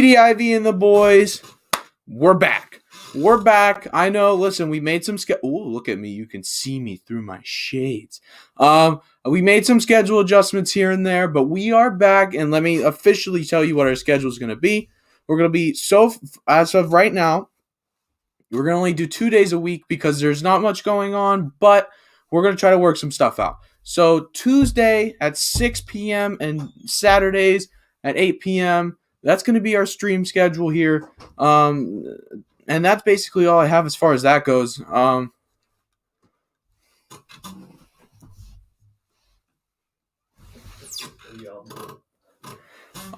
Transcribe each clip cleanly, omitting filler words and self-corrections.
BDIV and the boys, we're back. We're back. I know. Listen, we made some look at me. You can see me through my shades. We made some schedule adjustments here and there, but we are back. And let me officially tell you what our schedule is going to be. We're going to be as of right now, we're going to only do 2 days a week because there's not much going on, but we're going to try to work some stuff out. So Tuesday at 6 p.m. and Saturdays at 8 p.m. That's going to be our stream schedule here. And that's basically all I have as far as that goes.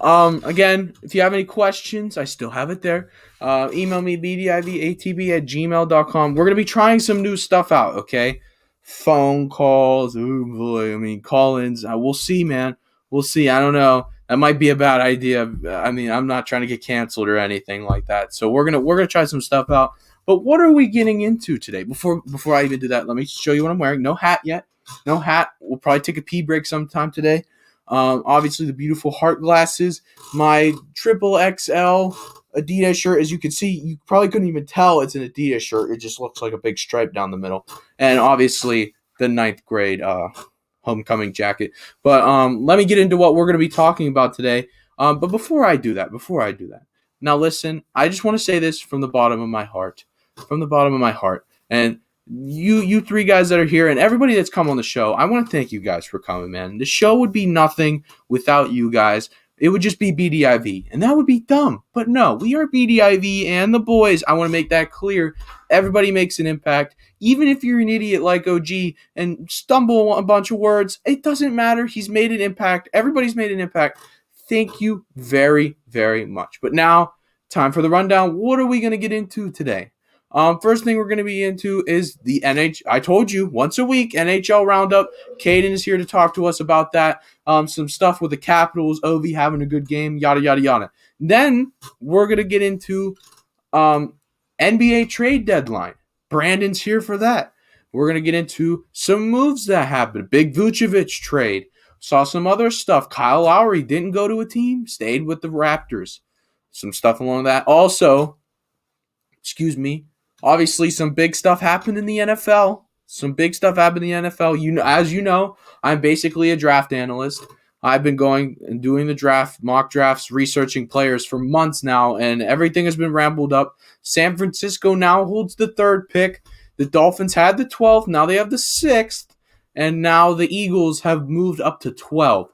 Again, if you have any questions, I still have it there. Email me, bdivatb@gmail.com. We're going to be trying some new stuff out, okay? Phone calls. Oh, boy. I mean, call-ins. We'll see, man. We'll see. I don't know. That might be a bad idea. I mean, I'm not trying to get canceled or anything like that. So we're gonna try some stuff out. But what are we getting into today? Before I even do that, let me show you what I'm wearing. No hat yet. No hat. We'll probably take a pee break sometime today. Obviously, the beautiful heart glasses. My triple XL Adidas shirt. As you can see, you probably couldn't even tell it's an Adidas shirt. It just looks like a big stripe down the middle. And obviously, the 9th grade homecoming jacket. But let me get into what we're going to be talking about today. But before I do that, now listen, I just want to say this from the bottom of my heart. And you three guys that are here and everybody that's come on the show, I want to thank you guys for coming, man. The show would be nothing without you guys. It would just be BDIV, and that would be dumb. But no, we are BDIV and the boys. I want to make that clear. Everybody makes an impact. Even if you're an idiot like OG and stumble on a bunch of words, it doesn't matter. He's made an impact. Everybody's made an impact. Thank you very, very much. But now, time for the rundown. What are we going to get into today? First thing we're going to be into is the NHL. I told you, once a week, NHL Roundup. Caden is here to talk to us about that. Some stuff with the Capitals, Ovi having a good game, yada, yada, yada. Then we're going to get into NBA trade deadline. Brandon's here for that. We're going to get into some moves that happened. Big Vucevic trade. Saw some other stuff. Kyle Lowry didn't go to a team, stayed with the Raptors. Some stuff along that. Also, obviously some big stuff happened in the NFL. As you know, I'm basically a draft analyst. I've been going and doing the mock drafts, researching players for months now, and everything has been rambled up. San Francisco now holds the 3rd pick. The Dolphins had the 12th. Now they have the 6th. And now the Eagles have moved up to 12.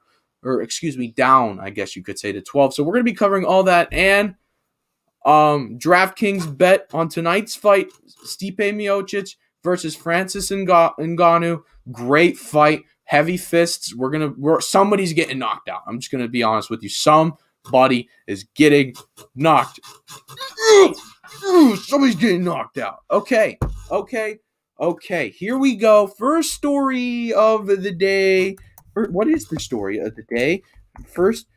Down, I guess you could say, to 12. So we're going to be covering all that. And DraftKings bet on tonight's fight, Stipe Miocic versus Francis Ngannou. Great fight. Heavy fists. Somebody's getting knocked out. I'm just going to be honest with you. Somebody is getting knocked. Somebody's getting knocked out. Okay. Here we go. First story of the day. What is the story of the day? First,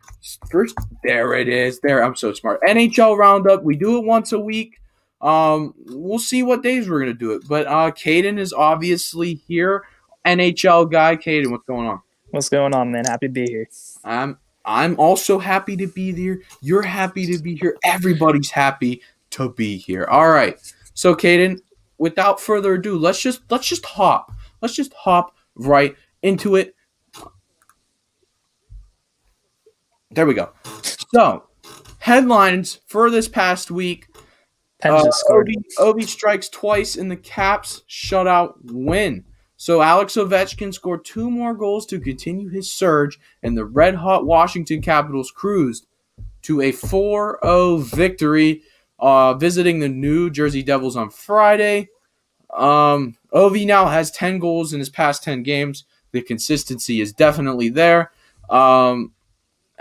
there it is. There, I'm so smart. NHL Roundup. We do it once a week. We'll see what days we're gonna do it. But Caden is obviously here. NHL guy. Caden, what's going on? What's going on, man? Happy to be here. I'm also happy to be there. You're happy to be here. Everybody's happy to be here. All right. So Caden, without further ado, let's just hop right into it. There we go. So, headlines for this past week. Ovi strikes twice in the Caps shutout win. So, Alex Ovechkin scored 2 more goals to continue his surge, and the red-hot Washington Capitals cruised to a 4-0 victory, visiting the New Jersey Devils on Friday. Ovi now has 10 goals in his past 10 games. The consistency is definitely there.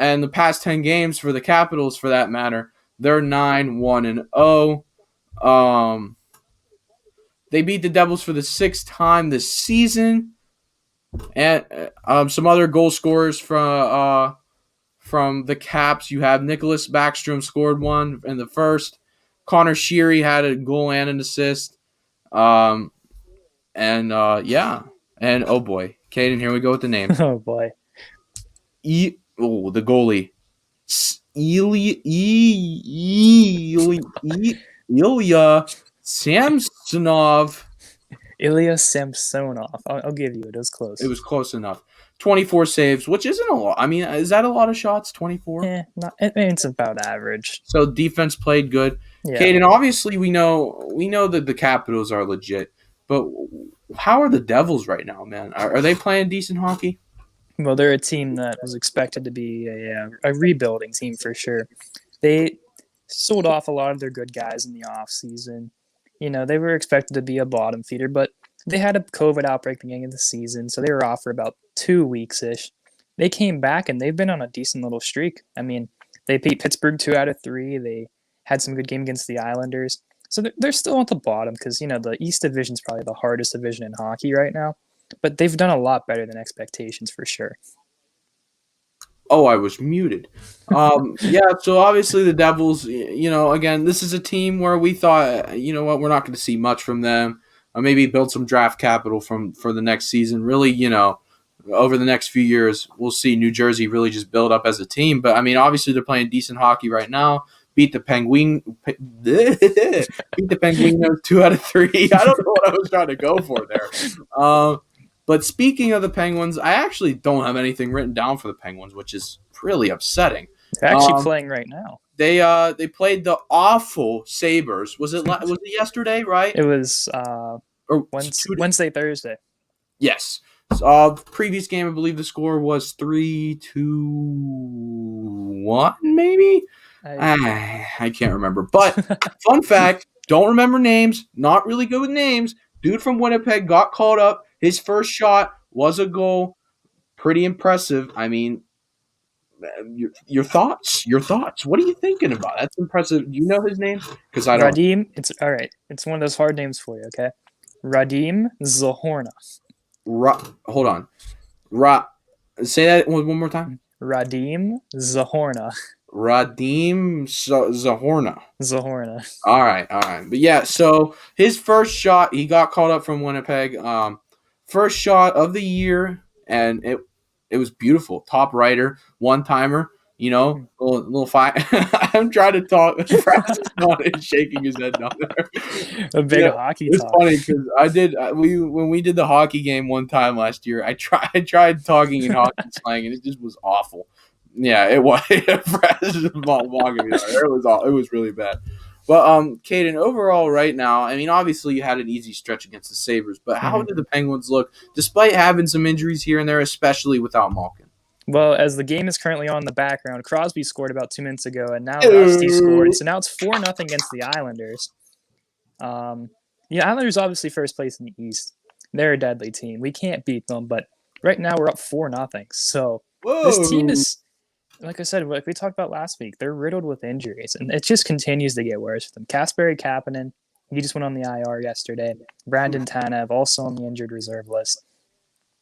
And the past 10 games for the Capitals, for that matter, they're 9-1-0. They beat the Devils for the 6th time this season. And some other goal scorers from the Caps. You have Nicholas Backstrom scored 1 in the first. Connor Sheary had a goal and an assist. And oh boy, Caden, here we go with the names. Oh boy. The goalie, Ilya Samsonov. Ilya Samsonov. I'll give you it. It was It close. was close enough. 24 saves, which isn't a lot. I mean, is that a lot of shots? 24. Not. I mean, it's about average. So defense played good. Yeah. Caden, obviously we know that the Capitals are legit, but how are the Devils right now, man? Are they playing decent hockey? Well, they're a team that was expected to be a rebuilding team for sure. They sold off a lot of their good guys in the off season. They were expected to be a bottom feeder, but they had a COVID outbreak at the beginning of the season, so they were off for about 2 weeks ish. They came back and they've been on a decent little streak. I mean, they beat Pittsburgh 2 out of 3. They had some good game against the Islanders, so they're still at the bottom because the East Division is probably the hardest division in hockey right now. But they've done a lot better than expectations for sure. Oh, I was muted. Yeah, so obviously the Devils, again, this is a team where we thought, you know what, we're not going to see much from them. Maybe build some draft capital for the next season. Really, over the next few years, we'll see New Jersey really just build up as a team. But I mean, obviously they're playing decent hockey right now. Beat the Penguins 2 out of 3. I don't know what I was trying to go for there. But speaking of the Penguins, I actually don't have anything written down for the Penguins, which is really upsetting. They're actually playing right now. They played the awful Sabres. Was it yesterday, right? It was Or Wednesday, Thursday. Yes. Previous game, I believe the score was 3-2-1, maybe? I can't remember. But fun fact, don't remember names, not really good with names. Dude from Winnipeg got called up. His first shot was a goal. Pretty impressive. I mean, your thoughts? Your thoughts? What are you thinking about? That's impressive. Do you know his name? Because I don't. Radim. It's all right. It's one of those hard names for you. Okay, Radim Zohorna. Hold on. Say that one more time. Radim Zohorna. Radim Zohorna. Zohorna. All right. But yeah, so his first shot, he got called up from Winnipeg. First shot of the year, and it was beautiful. Top rider, one timer. Little fight. I'm trying to talk. Francis is shaking his head down there. A big hockey it's talk. Funny because when we did the hockey game one time last year, I tried talking in hockey slang, and it just was awful. Yeah, it was. Francis was walking me there. It was really bad. But Caden, overall, right now, I mean, obviously you had an easy stretch against the Sabres, but how did the Penguins look, despite having some injuries here and there, especially without Malkin? Well, as the game is currently on in the background, Crosby scored about 2 minutes ago, and now Rusty scored. So now it's 4-0 against the Islanders. Islanders obviously first place in the East. They're a deadly team. We can't beat them, but right now we're up 4-0. So this team is, like I said, like we talked about last week, they're riddled with injuries, and it just continues to get worse for them. Kasperi Kapanen, he just went on the IR yesterday. Brandon Tanev also on the injured reserve list.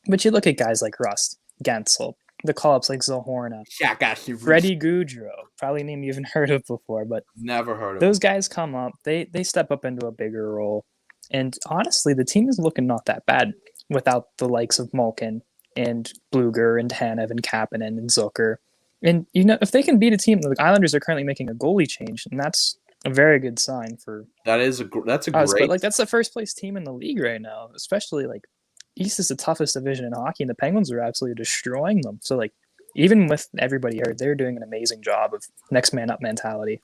But you look at guys like Rust, Gensel, the call-ups like Zohorna, Freddie Gaudreau, probably a name you haven't heard of before, but never heard of those guys come up. They step up into a bigger role. And honestly, the team is looking not that bad without the likes of Malkin and Bluger and Tanev and Kapanen and Zucker. And, if they can beat a team, the Islanders are currently making a goalie change, and that's a very good sign for that's a us. great. But that's the first place team in the league right now, especially East is the toughest division in hockey, and the Penguins are absolutely destroying them. So even with everybody hurt, they're doing an amazing job of next man up mentality.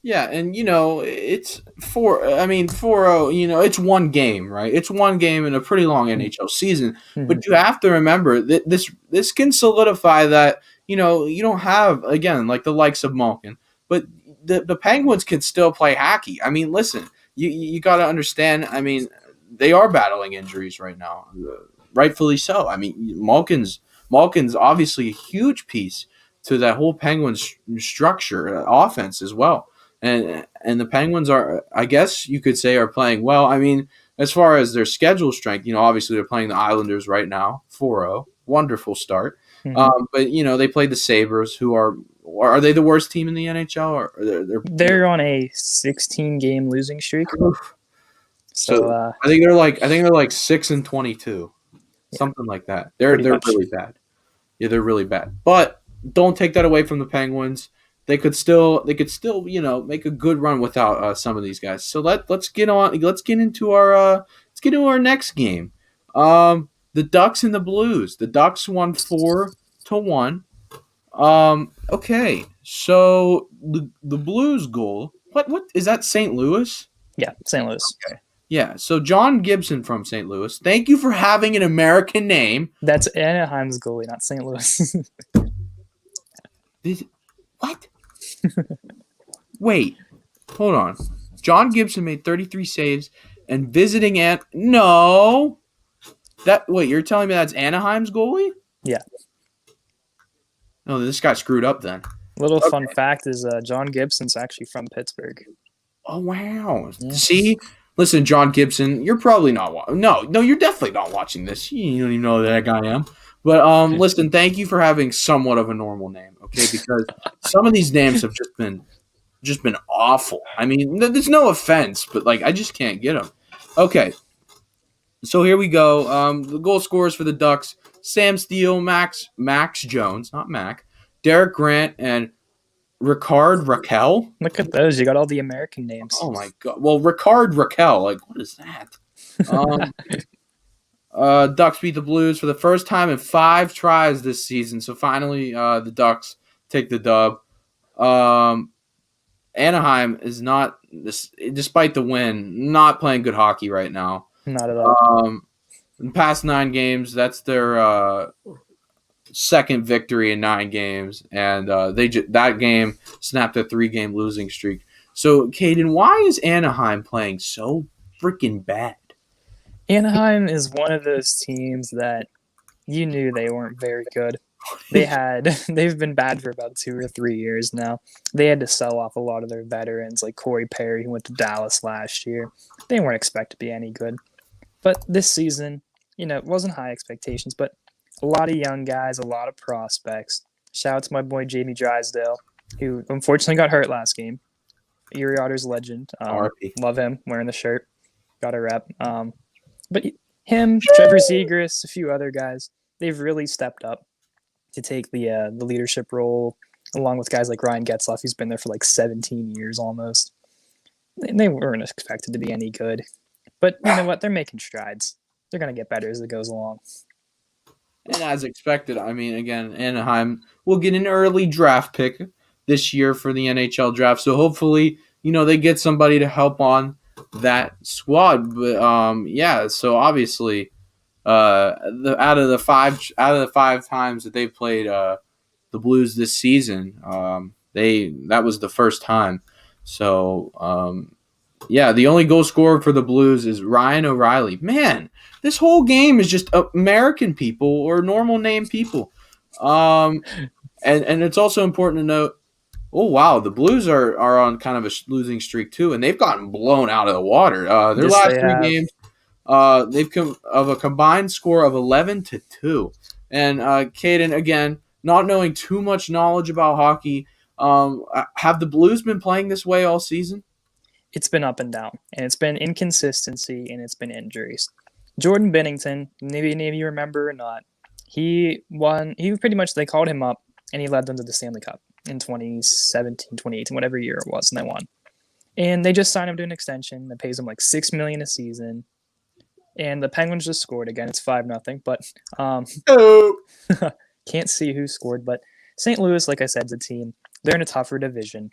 Yeah, and it's 4-0, it's one game, right? It's one game in a pretty long NHL season. But you have to remember that this can solidify that, you don't have, again, like the likes of Malkin, but the Penguins can still play hockey. I mean, listen, you got to understand, I mean, they are battling injuries right now, rightfully so. I mean, Malkin's obviously a huge piece to that whole Penguins structure, offense as well. And the Penguins are, I guess you could say, are playing well. I mean, as far as their schedule strength, obviously they're playing the Islanders right now, 4-0, wonderful start. But they played the Sabres, who are they the worst team in the NHL? Or they're on a 16-game losing streak. So I think they're like 6-22, something like that. They're really bad. Yeah, they're really bad. But don't take that away from the Penguins. they could still make a good run without some of these guys. So let's get into our next game. The Ducks and the Blues. The Ducks won 4-1. Okay, so the Blues goal. What is that? St. Louis? Yeah, St. Louis. Yeah. So John Gibson from St. Louis. Thank you for having an American name. That's Anaheim's goalie, not St. Louis. What? Wait, hold on. John Gibson made 33 saves and visiting no. You're telling me that's Anaheim's goalie? Yeah. No, this got screwed up then. Little fun fact is John Gibson's actually from Pittsburgh. Oh wow! Yeah. See, listen, John Gibson, you're probably not. No, you're definitely not watching this. You don't even know who that guy am. But listen, thank you for having somewhat of a normal name, okay? Because some of these names have just been awful. I mean, there's no offense, but like I just can't get them. Okay, so here we go. The goal scorers for the Ducks: Sam Steele, Max Jones, not Mac, Derek Grant, and Ricard Raquel. Look at those. You got all the American names. Oh, my God. Well, Ricard Raquel. Like, what is that? Ducks beat the Blues for the first time in 5 tries this season. So, finally, the Ducks take the dub. Anaheim is not, despite the win, not playing good hockey right now. Not at all. In the past 9 games, that's their second victory in 9 games, and that game snapped a 3-game losing streak. So, Caden, why is Anaheim playing so freaking bad? Anaheim is one of those teams that you knew they weren't very good. They've been bad for about 2 or 3 years now. They had to sell off a lot of their veterans, like Corey Perry, who went to Dallas last year. They weren't expected to be any good. But this season, it wasn't high expectations, but a lot of young guys, a lot of prospects. Shout out to my boy Jamie Drysdale, who unfortunately got hurt last game. Erie Otters legend. Love him wearing the shirt. Got a rep. But him, Trevor Zegras, a few other guys, they've really stepped up to take the leadership role, along with guys like Ryan Getzlaff, who's been there for like 17 years almost. They weren't expected to be any good. But you know what? They're making strides. They're going to get better as it goes along. And as expected, I mean, again, Anaheim will get an early draft pick this year for the NHL draft. So hopefully, they get somebody to help on that squad. But yeah, so obviously, out of the five times that they've played the Blues this season, that was the first time. So yeah, the only goal scorer for the Blues is Ryan O'Reilly. Man, this whole game is just American people or normal name people. And it's also important to note, oh, wow, the Blues are on kind of a losing streak too, and they've gotten blown out of the water. Their last 3 games, they've come of a combined score of 11-2. And Caden, again, not knowing too much knowledge about hockey, have the Blues been playing this way all season? It's been up and down, and it's been inconsistency, and it's been injuries. Jordan Binnington, maybe you remember or not, he won. He pretty much, they called him up, and he led them to the Stanley Cup in 2017, 2018, whatever year it was, and they won. And they just signed him to an extension that pays him like $6 million a season. And the Penguins just scored again. It's 5-0, but can't see who scored. But St. Louis, like I said, is a team. They're in a tougher division.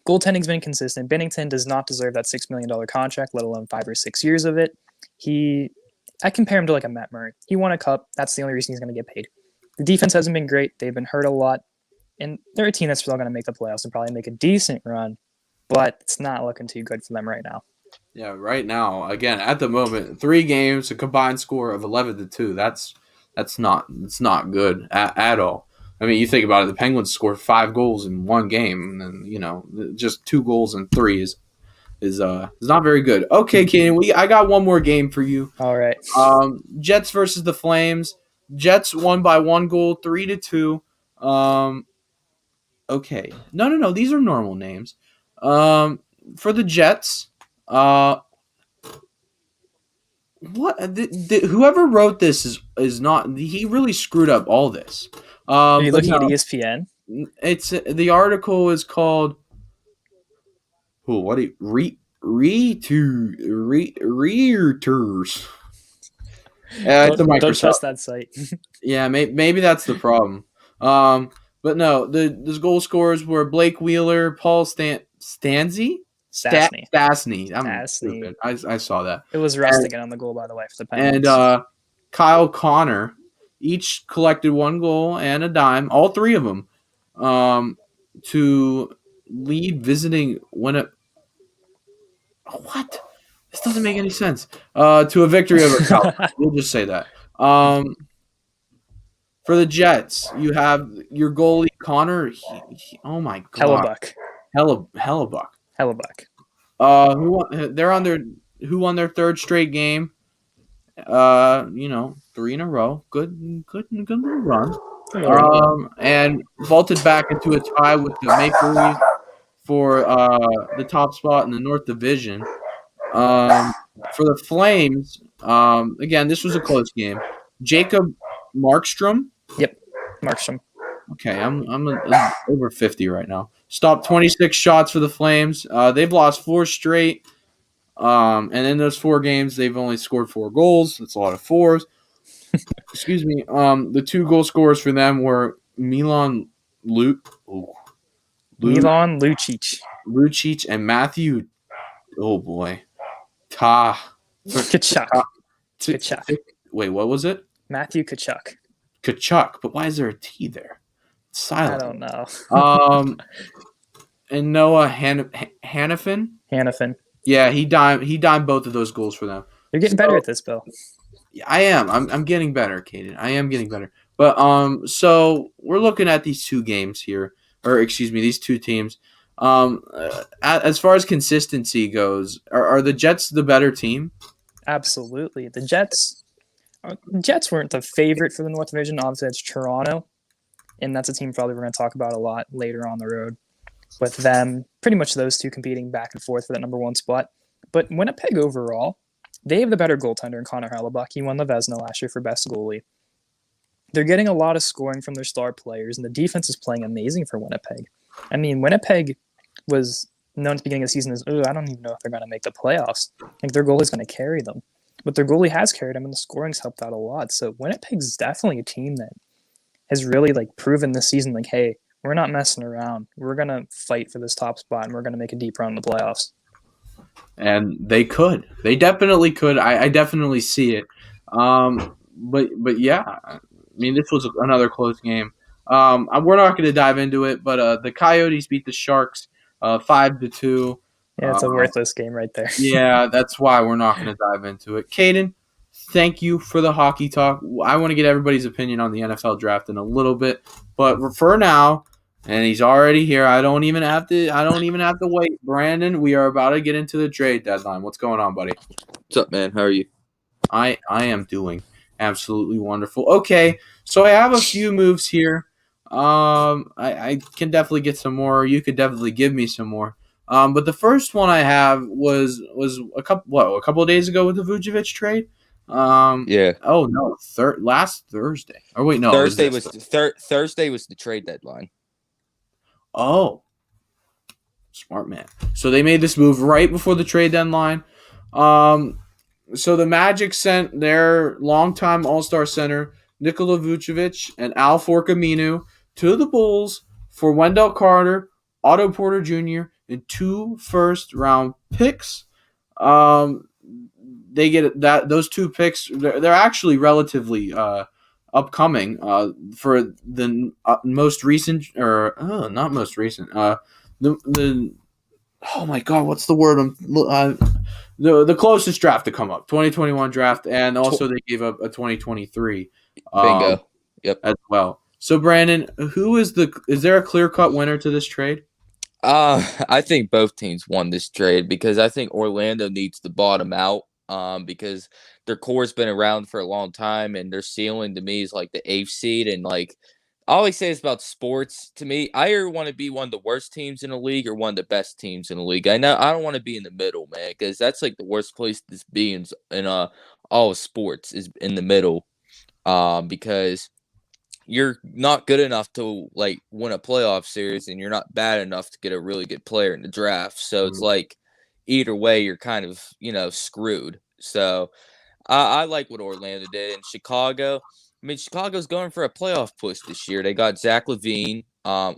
Goaltending's been consistent. Binnington does not deserve that $6 million contract, let alone 5 or 6 years of it. I compare him to like a Matt Murray. He won a cup. That's the only reason he's going to get paid. The defense hasn't been great. They've been hurt a lot. And they're a team that's still going to make the playoffs and probably make a decent run. But it's not looking too good for them right now. Yeah, right now, again, at the moment, 3 games, a combined score of 11-2. That's not good at all. I mean, you think about it, the Penguins scored 5 goals in 1 game, and then, just 2 goals in 3 is not very good. Okay, Kenan, I got one more game for you. All right. Jets versus the Flames. Jets won by 1 goal, 3-2. Okay. No. These are normal names. For the Jets, what whoever wrote this is not. He really screwed up all this. Are you looking at ESPN? It's the article is called who? What? Reuters. It's a Don't Microsoft. trust that site. Yeah, maybe that's the problem. Um, but no, the goal scorers were Blake Wheeler, Paul Stastny. Stastny. I'm Stastny. stupid. I saw that. It was Rust again on the goal, by the way, for the And Penguins. Kyle Connor each collected one goal and a dime, all three of them, to lead visiting what? This doesn't make any sense. To a victory over Calgary. We'll just say that. For the Jets, you have your goalie Connor. Oh my god, Hellebuck. Hellebuck. Hellebuck. Who won, they're on their who won their third straight game. 3 in a row. Good little run. And vaulted back into a tie with the Maple Leafs for the top spot in the North Division. For the Flames, again, this was a close game. Jacob Markstrom. Yep, Markstrom. Okay, I'm over 50 right now. Stopped 26 shots for the Flames. They've lost 4 straight. And in those 4 games, they've only scored 4 goals. That's a lot of 4s. Excuse me. The 2 goal scorers for them were Milan Milan Lucic. Lucic and Matthew. Oh boy, Ta. Kachuk. Ta- Kachuk. Wait, what was it? Matthew Kachuk. Kachuk, but why is there a T there? It's silent. I don't know. And Noah Hannafin. Hannafin. Yeah, he dimed both of those goals for them. You're getting better at this, Bill. I am. I'm getting better, Caden. I am getting better. But so we're looking at these 2 games here, or excuse me, these 2 teams. As far as consistency goes, are the Jets the better team? Absolutely. The Jets weren't the favorite for the North Division. Obviously, it's Toronto, and that's a team probably we're going to talk about a lot later on the road. With them, pretty much those 2 competing back and forth for that number 1 spot. But Winnipeg overall, they have the better goaltender in Connor Hellebuck. He won the Vezina last year for best goalie. They're getting a lot of scoring from their star players, and the defense is playing amazing for Winnipeg. I mean, Winnipeg was known at the beginning of the season as, I don't even know if they're going to make the playoffs. I think their goalie is going to carry them. But their goalie has carried them, and the scoring's helped out a lot. So Winnipeg's definitely a team that has really proven this season, hey, we're not messing around. We're going to fight for this top spot, and we're going to make a deep run in the playoffs. And they could. They definitely could. I definitely see it. But yeah, I mean, this was another close game. We're not going to dive into it, but the Coyotes beat the Sharks 5-2. Yeah, it's a worthless game right there. Yeah, that's why we're not going to dive into it. Caden, thank you for the hockey talk. I want to get everybody's opinion on the NFL draft in a little bit, but for now, and he's already here. I don't even have to wait. Brandon, we are about to get into the trade deadline. What's going on, buddy? What's up, man? How are you? I am doing absolutely wonderful. Okay, so I have a few moves here. I can definitely get some more. You could definitely give me some more. But the first one I have was a couple of days ago with the Vucevic trade. Yeah. Oh no, last Thursday. Or wait, no, Thursday was Thursday was the trade deadline. Oh, smart man. So they made this move right before the trade deadline. So the Magic sent their longtime All-Star center Nikola Vucevic and Al Forcamino to the Bulls for Wendell Carter, Otto Porter Jr., and 2 first-round picks. They get those 2 picks. They're actually relatively upcoming for the most recent, or not most recent. The oh my god, what's the word? The closest draft to come up, 2021 draft, and also they gave up a 2023 Bingo. Yep. as well. So Brandon, is there a clear-cut winner to this trade? I think both teams won this trade because I think Orlando needs to bottom out because their core's been around for a long time and their ceiling to me is like the 8th seed. And I always say this about sports. To me, I either want to be one of the worst teams in the league or one of the best teams in the league. I don't want to be in the middle, man, because that's like the worst place to be in all of sports is in the middle because you're not good enough to like win a playoff series, and you're not bad enough to get a really good player in the draft. So it's like either way, you're kind of screwed. So I like what Orlando did in Chicago. I mean, Chicago's going for a playoff push this year. They got Zach LaVine,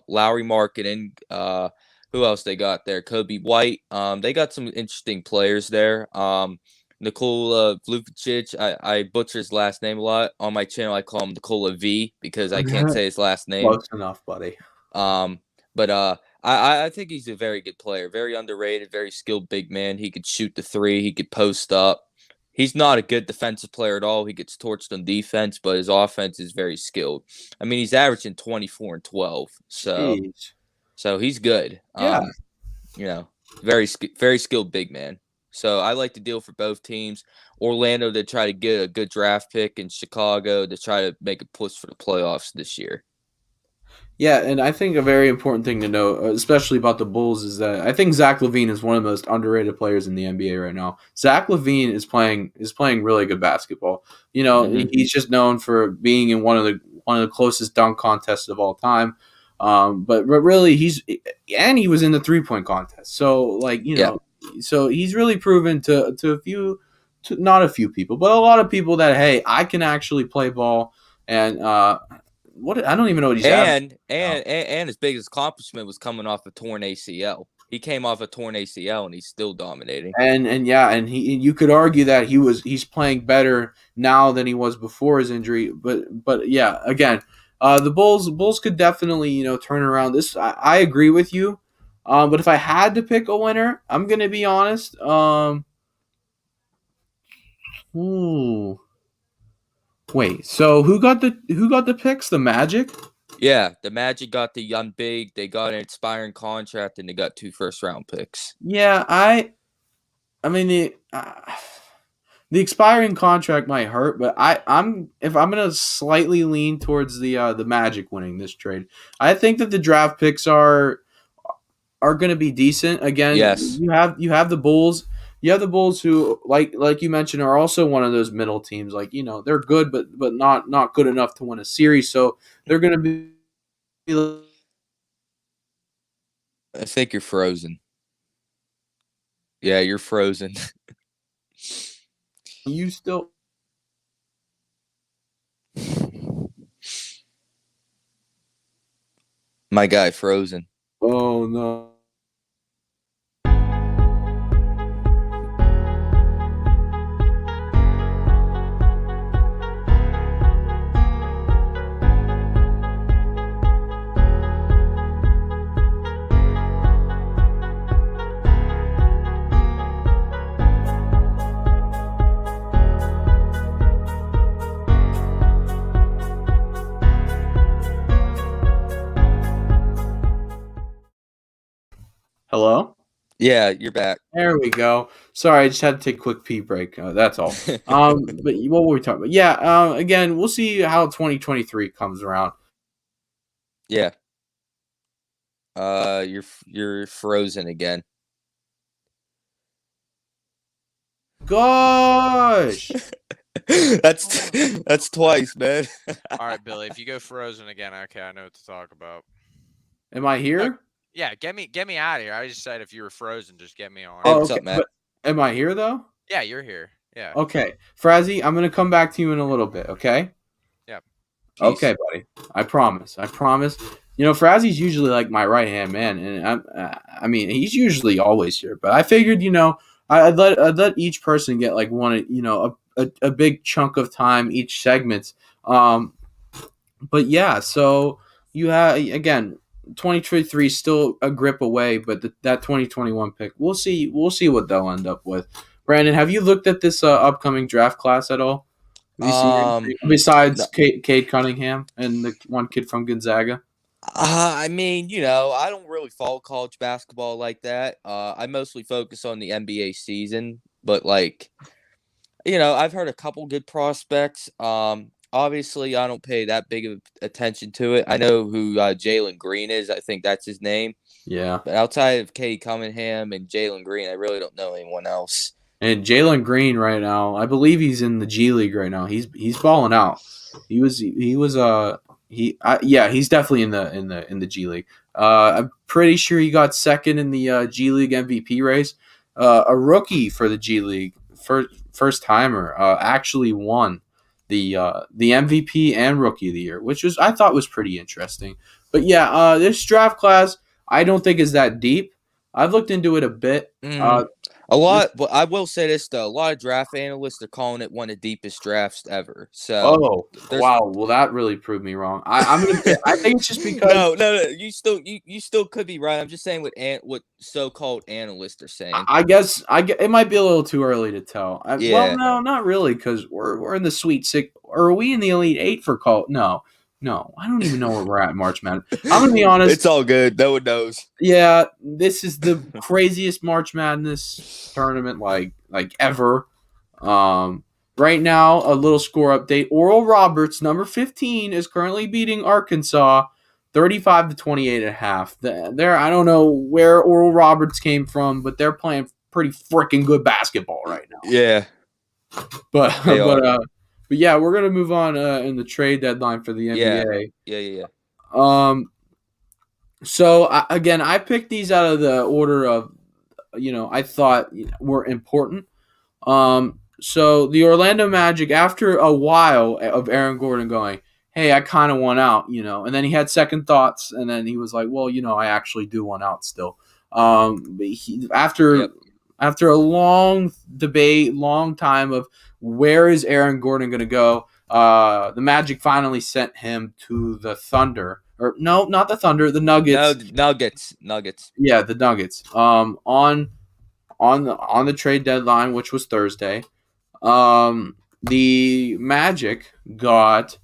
Lowry Marketing. Who else they got there? Kobe White. They got some interesting players there. Nikola Vlucic. I butcher his last name a lot. On my channel, I call him Nikola V because I can't say his last name. Close enough, buddy. But I think he's a very good player, very underrated, very skilled big man. He could shoot the three. He could post up. He's not a good defensive player at all. He gets torched on defense, but his offense is very skilled. I mean, he's averaging 24 and 12, so he's good. Yeah. Very skilled big man. So I like the deal for both teams. Orlando to try to get a good draft pick, and Chicago to try to make a push for the playoffs this year. Yeah, and I think a very important thing to know, especially about the Bulls, is that I think Zach LaVine is one of the most underrated players in the NBA right now. Zach LaVine is playing really good basketball. He's just known for being in one of the closest dunk contests of all time. But really, he was in the 3-point contest. So so he's really proven to not a few people, but a lot of people that hey, I can actually play ball and. I don't even know what he's and his biggest accomplishment was coming off a torn ACL. He came off a torn ACL and he's still dominating. And you could argue that he's playing better now than he was before his injury. But yeah, again, the Bulls could definitely turn around this. I agree with you. But if I had to pick a winner, I'm gonna be honest. Wait, so who got the picks? The Magic? Yeah, the Magic got the young big. They got an expiring contract, and they got 2 first-round picks. Yeah, I mean the expiring contract might hurt, but I'm gonna slightly lean towards the Magic winning this trade. I think that the draft picks are gonna be decent. Again, yes. You have the Bulls. You have the Bulls who, like you mentioned, are also one of those middle teams. Like they're good, but not good enough to win a series. So they're going to be. I think you're frozen. Yeah, you're frozen. You still. My guy frozen. Oh no. Hello? Yeah, you're back. There we go. Sorry, I just had to take a quick pee break. That's all. But what were we talking about? Yeah. Again, we'll see how 2023 comes around. Yeah. You're frozen again. Gosh. That's twice, man. All right, Billy. If you go frozen again, okay, I know what to talk about. Am I here? Look, yeah, get me out of here. I just said if you were frozen, just get me on. Oh, What's okay. up, Matt? But am I here though? Yeah, you're here. Yeah. Okay, Frazzy, I'm gonna come back to you in a little bit. Okay. Yeah. Peace. Okay, buddy. I promise. Frazzy's usually like my right hand man, and I mean, he's usually always here. But I figured, I'd let each person get like one, a big chunk of time each segment. But yeah, so you have again. 2023 is still a grip away, but that 2021 pick, we'll see what they'll end up with. Brandon, have you looked at this upcoming draft class at all? Besides Cade Cunningham and the one kid from Gonzaga? I mean, I don't really follow college basketball like that. I mostly focus on the NBA season, but I've heard a couple good prospects. Obviously, I don't pay that big of attention to it. I know who Jalen Green is. I think that's his name. Yeah. But outside of Cade Cunningham and Jalen Green, I really don't know anyone else. And Jalen Green right now, I believe he's in the G League right now. He's balling out. He was He's definitely in the G League. I'm pretty sure he got second in the G League MVP race. A rookie for the G League, first timer, actually won the MVP and Rookie of the Year, which I thought was pretty interesting. But yeah, this draft class I don't think is that deep. I've looked into it a bit. A lot, but I will say this though: a lot of draft analysts are calling it one of the deepest drafts ever. So, Wow! Well, that really proved me wrong. I think it's just because no. You still could be right. I'm just saying what so-called analysts are saying. I guess it might be a little too early to tell. Yeah. Well, no, not really, because we're in the Sweet Six. Or are we in the Elite Eight for call? No. I don't even know where we're at in March Madness. I'm gonna be honest. It's all good. No one knows. Yeah, this is the craziest March Madness tournament like ever. Right now, a little score update. Oral Roberts, number 15, is currently beating Arkansas 35 to 28 and a half. I don't know where Oral Roberts came from, but they're playing pretty freaking good basketball right now. Yeah. But yeah, we're gonna move on in the trade deadline for the NBA. Yeah. So again, I picked these out of the order of, I thought were important. So the Orlando Magic, after a while of Aaron Gordon going, hey, I kind of want out, and then he had second thoughts, and then he was like, well, I actually do want out still. After a long debate, long time of where is Aaron Gordon going to go, the Magic finally sent him to the Thunder. Or no, not the Thunder, the Nuggets. No, Nuggets. Yeah, the Nuggets. On the trade deadline, which was Thursday, the Magic got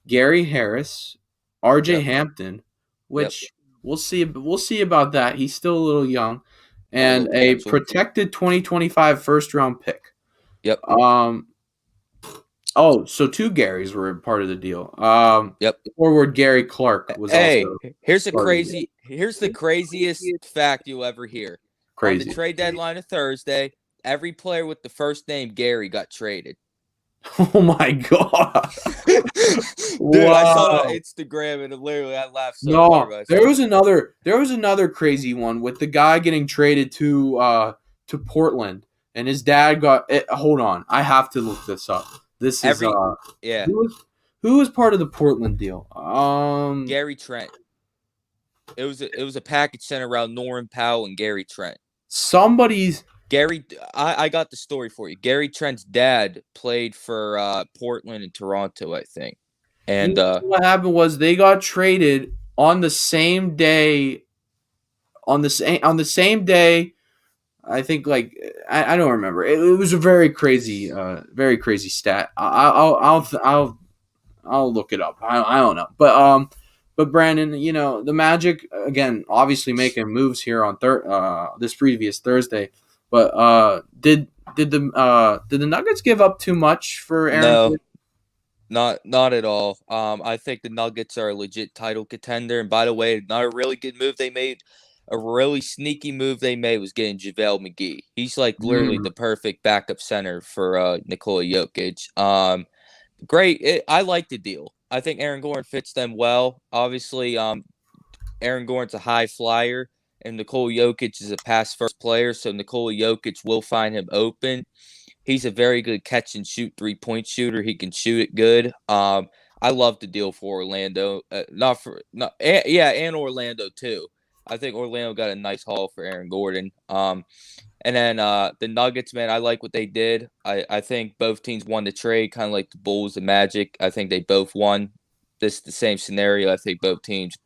Gary Harris, RJ Hampton, which we'll see about that. He's still a little young, and a protected 2025 first round pick. Yep. So two Garys were part of the deal. Forward Gary Clark was also. Here's the craziest fact you'll ever hear. Crazy. On the trade deadline of Thursday, every player with the first name Gary got traded. Oh my god! Dude, I saw it on Instagram and literally I laughed so hard. There was another crazy one with the guy getting traded to Portland, and his dad got. Hold on, I have to look this up. This is Who was part of the Portland deal? Gary Trent. It was a package sent around Norman Powell and Gary Trent. I got the story for you. Gary Trent's dad played for Portland and Toronto, I think. And what happened was they got traded on the same day. On the same day, I think I don't remember. It was a very crazy stat. I'll look it up. I don't know, but Brandon, the Magic again, obviously making moves here on this previous Thursday. But did the Nuggets give up too much for Aaron? No, not at all. I think the Nuggets are a legit title contender. And by the way, not a really good move they made. A really sneaky move they made was getting JaVale McGee. He's literally the perfect backup center for Nikola Jokic. Great. I like the deal. I think Aaron Gordon fits them well. Obviously, Aaron Gordon's a high flyer, and Nikola Jokic is a pass-first player, so Nikola Jokic will find him open. He's a very good catch-and-shoot three-point shooter. He can shoot it good. I love the deal for Orlando. And Orlando, too. I think Orlando got a nice haul for Aaron Gordon. And then the Nuggets, man, I like what they did. I think both teams won the trade, kind of like the Bulls and Magic. I think they both won. This is the same scenario. I think both teams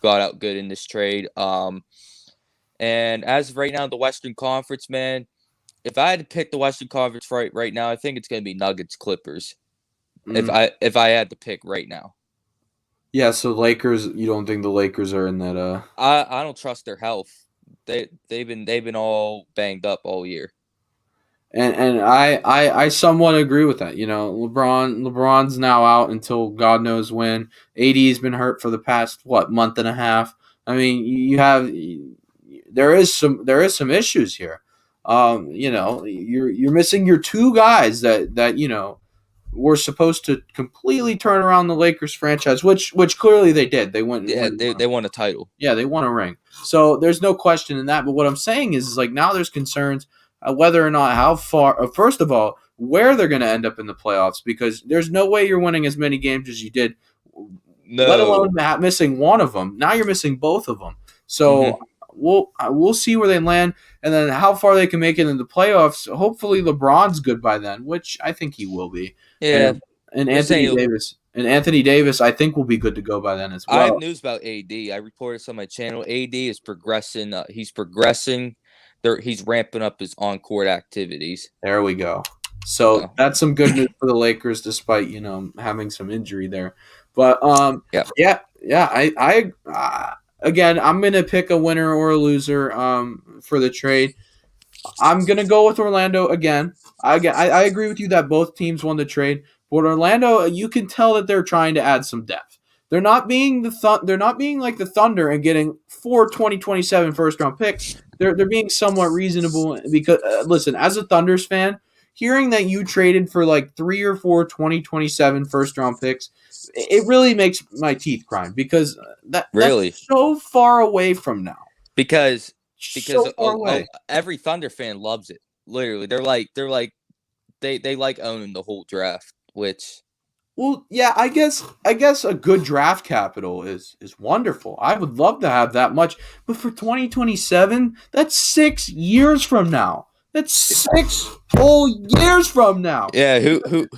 got out good in this trade. And as of right now, the Western Conference, man, if I had to pick the Western Conference right now, I think it's going to be Nuggets Clippers. If I had to pick right now. Yeah, so Lakers, you don't think the Lakers are in that I don't trust their health. They've been all banged up all year. And I somewhat agree with that. LeBron's now out until God knows when. AD's been hurt for the past month and a half. I mean, there is some issues here. You're missing your two guys that were supposed to completely turn around the Lakers franchise, which clearly they did. They went. Yeah, they won a title. Yeah, they won a ring. So there's no question in that. But what I'm saying is like now there's concerns whether or not how far. First of all, where they're going to end up in the playoffs, because there's no way you're winning as many games as you did. Let alone missing one of them. Now you're missing both of them. So we'll see where they land, and then how far they can make it in the playoffs. Hopefully, LeBron's good by then, which I think he will be. Yeah, and Anthony Davis, I think will be good to go by then as well. I have news about AD. I reported this on my channel. AD is progressing. He's progressing. He's ramping up his on-court activities. There we go. So that's some good news for the Lakers, despite having some injury there. But again, I'm gonna pick a winner or a loser for the trade. I'm gonna go with Orlando again. I agree with you that both teams won the trade, but Orlando, you can tell that they're trying to add some depth. They're not being they're not being like the Thunder and getting 4 2027 first round picks. They're being somewhat reasonable because listen, as a Thunders fan, hearing that you traded for like 3 or 4 2027 first round picks, it really makes my teeth grind because that's so far away from now. Because every Thunder fan loves it. Literally, they like owning the whole draft, which. Well, yeah, I guess a good draft capital is wonderful. I would love to have that much, but for 2027, that's 6 years from now. That's 6 whole years from now. Yeah, who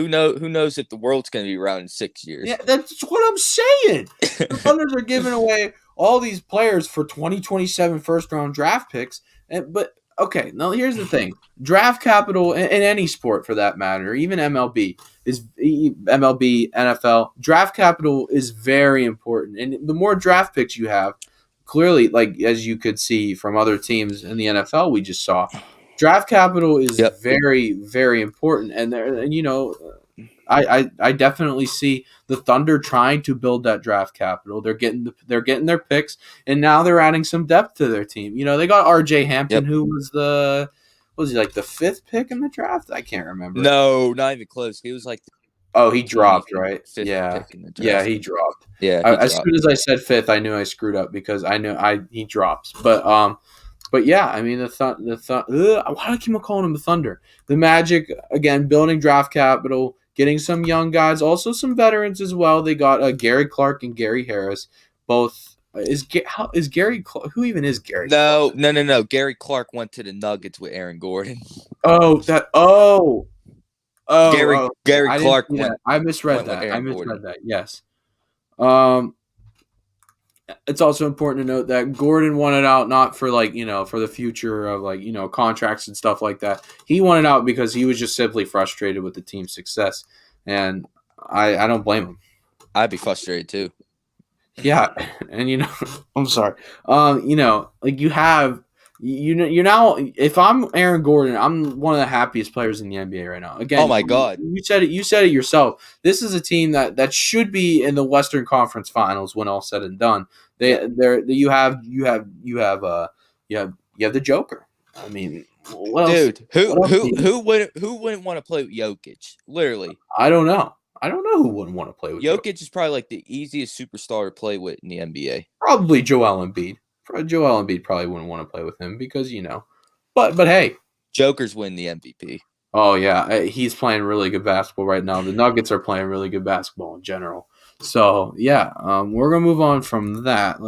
knows if the world's going to be around in 6 years? Yeah, that's what I'm saying. The Thunders are giving away all these players for 2027 first round draft picks, but okay, now here's the thing: draft capital in any sport, for that matter, even MLB, NFL, draft capital is very important, and the more draft picks you have, clearly, like as you could see from other teams in the NFL, we just saw, draft capital is very, very important, and I definitely see the Thunder trying to build that draft capital. They're getting their picks, and now they're adding some depth to their team. They got R.J. Hampton, who was he like the 5th pick in the draft? I can't remember. No, not even close. He was like, he dropped, right? Yeah, he dropped. Yeah, as soon as I said 5th, I knew I screwed up because I knew he drops. But yeah, I mean why do I keep calling him the Thunder? The Magic, again, building draft capital, getting some young guys, also some veterans as well. They got Gary Clark and Gary Harris. Both is Gary Clark? Who even is Gary? No. Gary Clark went to the Nuggets with Aaron Gordon. Gary Clark went. I misread that. Yes. It's also important to note that Gordon wanted out not for for the future of contracts and stuff like that. He wanted out because he was just simply frustrated with the team's success, and I don't blame him. I'd be frustrated too. Yeah, and I'm sorry. You're now. If I'm Aaron Gordon, I'm one of the happiest players in the NBA right now. Again, oh my God, you said it yourself. This is a team that should be in the Western Conference Finals when all said and done. You have the Joker. I mean, dude, who wouldn't want to play with Jokic? Literally, I don't know who wouldn't want to play with Jokic. Is probably like the easiest superstar to play with in the NBA. Probably Joel Embiid. Joel Embiid probably wouldn't want to play with him because but hey, Joker's win the MVP. Oh yeah, he's playing really good basketball right now. The Nuggets are playing really good basketball in general. So yeah, we're gonna move on from that.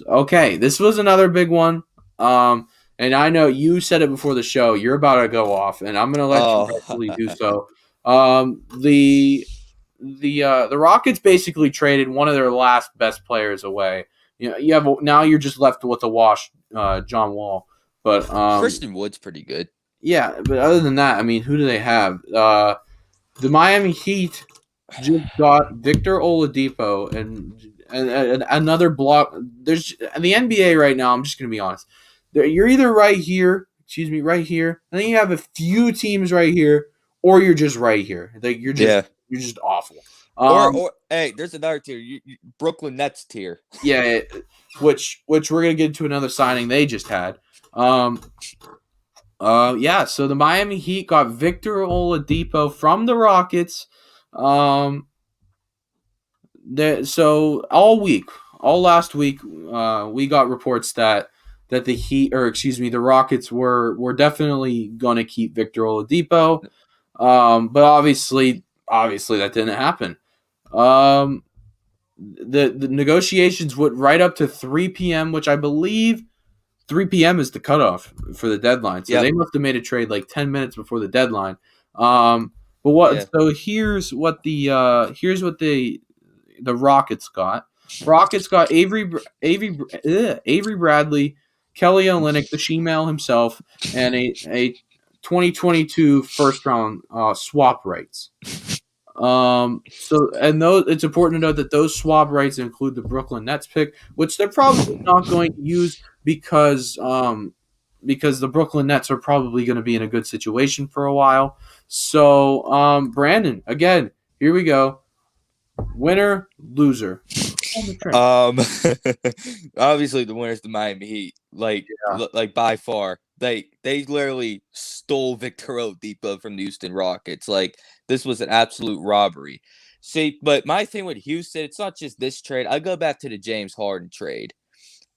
Okay, this was another big one. And I know you said it before the show. You're about to go off, and I'm gonna let you rightfully do so. The Rockets basically traded one of their last best players away. Now you're just left with a wash, John Wall. But Christian Wood's pretty good. Yeah, but other than that, I mean, who do they have? The Miami Heat just got Victor Oladipo and another block. There's the NBA right now. I'm just gonna be honest. You're either right here, right here, and then you have a few teams right here, or you're just right here. Like you're just awful. Or hey, there's another tier, Brooklyn Nets tier. Yeah, which we're gonna get into another signing they just had. Yeah, so the Miami Heat got Victor Oladipo from the Rockets. So all last week, we got reports that the Heat, or excuse me, the Rockets were definitely going to keep Victor Oladipo. But obviously that didn't happen. Um, the negotiations went right up to 3 p.m., which I believe 3 p.m. is the cutoff for the deadline. So Yep. they must have made a trade like 10 minutes before the deadline. But what? Yeah. So here's what the Rockets got. Rockets got Avery Bradley, Kelly Olynyk, the Shemale himself, and a 2022 first round swap rights. So and those, it's important to note that those swap rights include the Brooklyn Nets pick, which they're probably not going to use because the Brooklyn Nets are probably going to be in a good situation for a while. So Brandon, again, here we go. Winner, loser. Obviously the winner's the Miami Heat. Like by far. They literally stole Victor Oladipo from the Houston Rockets. Like, this was an absolute robbery. See, but my thing with Houston, it's not just this trade. I go back to the James Harden trade.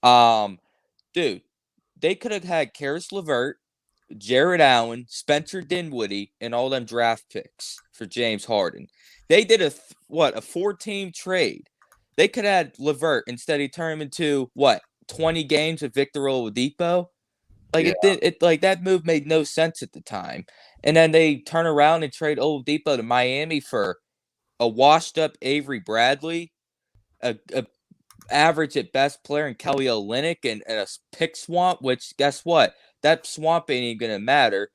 Dude, they could have had Karis LeVert, Jared Allen, Spencer Dinwiddie, and all them draft picks for James Harden. They did a 4-team trade. They could have had LeVert, instead he turned him into 20 games with Victor Oladipo. Like, it like that move made no sense at the time. And then they turn around and trade Oladipo to Miami for a washed up Avery Bradley, a average at best player in Kelly Olynyk, and a pick swamp, which, guess what? That swamp ain't even going to matter.